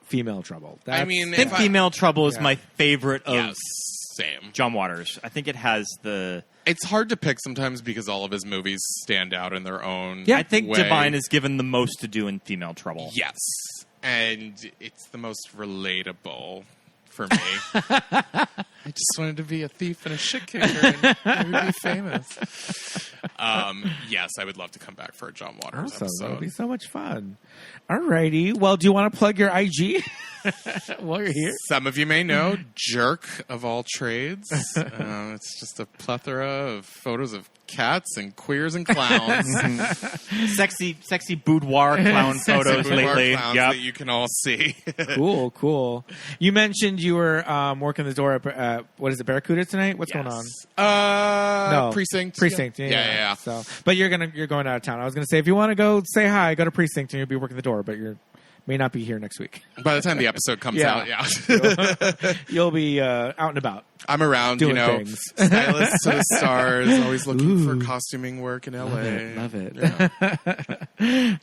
Female Trouble. I think Female Trouble is my favorite of same. John Waters. I think it has the... It's hard to pick sometimes because all of his movies stand out in their own I think way. Divine is given the most to do in Female Trouble. Yes. And it's the most relatable for me. I just wanted to be a thief and a shit kicker and maybe be famous. Yes, I would love to come back for a John Waters episode. That would be so much fun. Alrighty. Well, do you want to plug your IG while you're here? Some of you may know Jerk of All Trades. It's just a plethora of photos of cats and queers and clowns. Sexy boudoir clown photos lately. Clowns that you can all see. Cool. You mentioned you were working the door at what is it, Barracuda tonight? What's going on? No, Precinct. Yeah. So, but you're going out of town. I was gonna say if you want to go say hi, go to Precinct and you'll be working the door, but you may not be here next week. By the time the episode comes out, you'll be out and about. I'm around, doing things. Stylist to the stars, always looking for costuming work in LA. Love it. Yeah.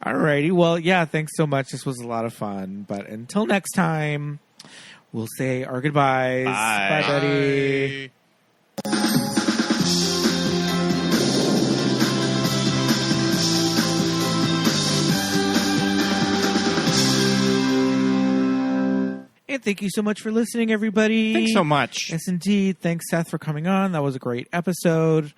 Alrighty. Well, thanks so much. This was a lot of fun. But until next time, we'll say our goodbyes. Bye. Bye, buddy. And thank you so much for listening, everybody. Thanks so much. Yes, indeed. Thanks, Seth, for coming on. That was a great episode.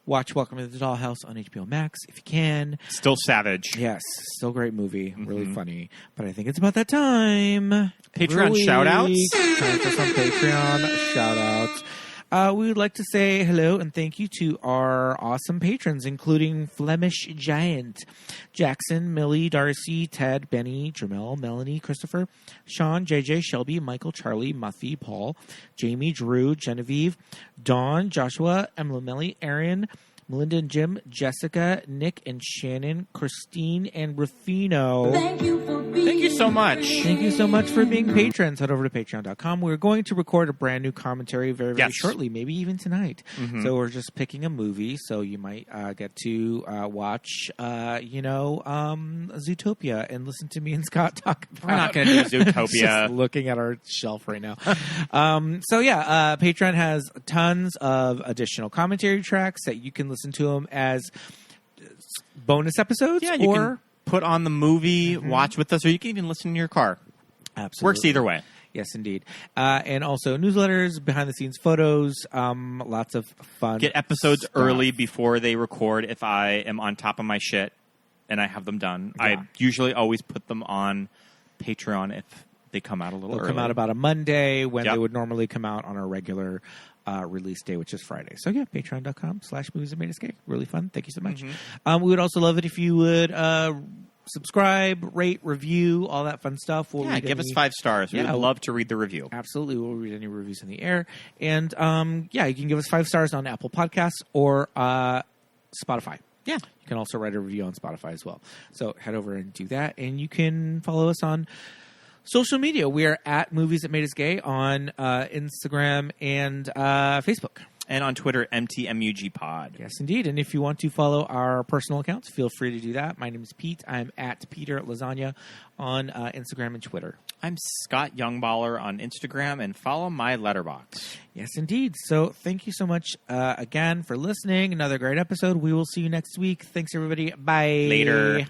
Watch Welcome to the Dollhouse on HBO Max if you can. Still savage. Yes, still great movie. Really funny. But I think it's about that time. Patreon shout-outs? Time for some Patreon shout-outs. We would like to say hello and thank you to our awesome patrons, including Flemish Giant, Jackson, Millie, Darcy, Ted, Benny, Jamel, Melanie, Christopher, Sean, JJ, Shelby, Michael, Charlie, Muffy, Paul, Jamie, Drew, Genevieve, Dawn, Joshua, Emily, Melly, Aaron, Melinda and Jim, Jessica, Nick and Shannon, Christine and Rufino. Thank you so much. Thank you so much for being patrons. Head over to patreon.com. We're going to record a brand new commentary very, very shortly, maybe even tonight. So we're just picking a movie, so you might get to watch, Zootopia and listen to me and Scott talk about it. We're not going to do Zootopia. Just looking at our shelf right now. Patreon has tons of additional commentary tracks that you can listen to them as bonus episodes. Yeah, you can put on the movie, watch with us, or you can even listen in your car. Absolutely. Works either way. Yes, indeed. And also newsletters, behind-the-scenes photos, lots of fun. Get episodes stuff. early before they record if I am on top of my shit and I have them done. Yeah. I usually always put them on Patreon if they come out a little early. They'll come out about a Monday when they would normally come out on our regular release day, which is Friday. So patreon.com/movies that made us gay. Really fun. Thank you so much. We would also love it if you would subscribe, rate, review, all that fun stuff. We'll give us 5 stars. We'd love to read the review. Absolutely. We'll read any reviews in the air. And you can give us 5 stars on Apple Podcasts or Spotify. Yeah. You can also write a review on Spotify as well. So head over and do that. And you can follow us on social media. We are at Movies That Made Us Gay on Instagram and Facebook. And on Twitter, MTMUGPod. Yes, indeed. And if you want to follow our personal accounts, feel free to do that. My name is Pete. I'm at Peter Lasagna on Instagram and Twitter. I'm Scott Youngballer on Instagram, and follow my letterbox. Yes, indeed. So thank you so much again for listening. Another great episode. We will see you next week. Thanks, everybody. Bye. Later.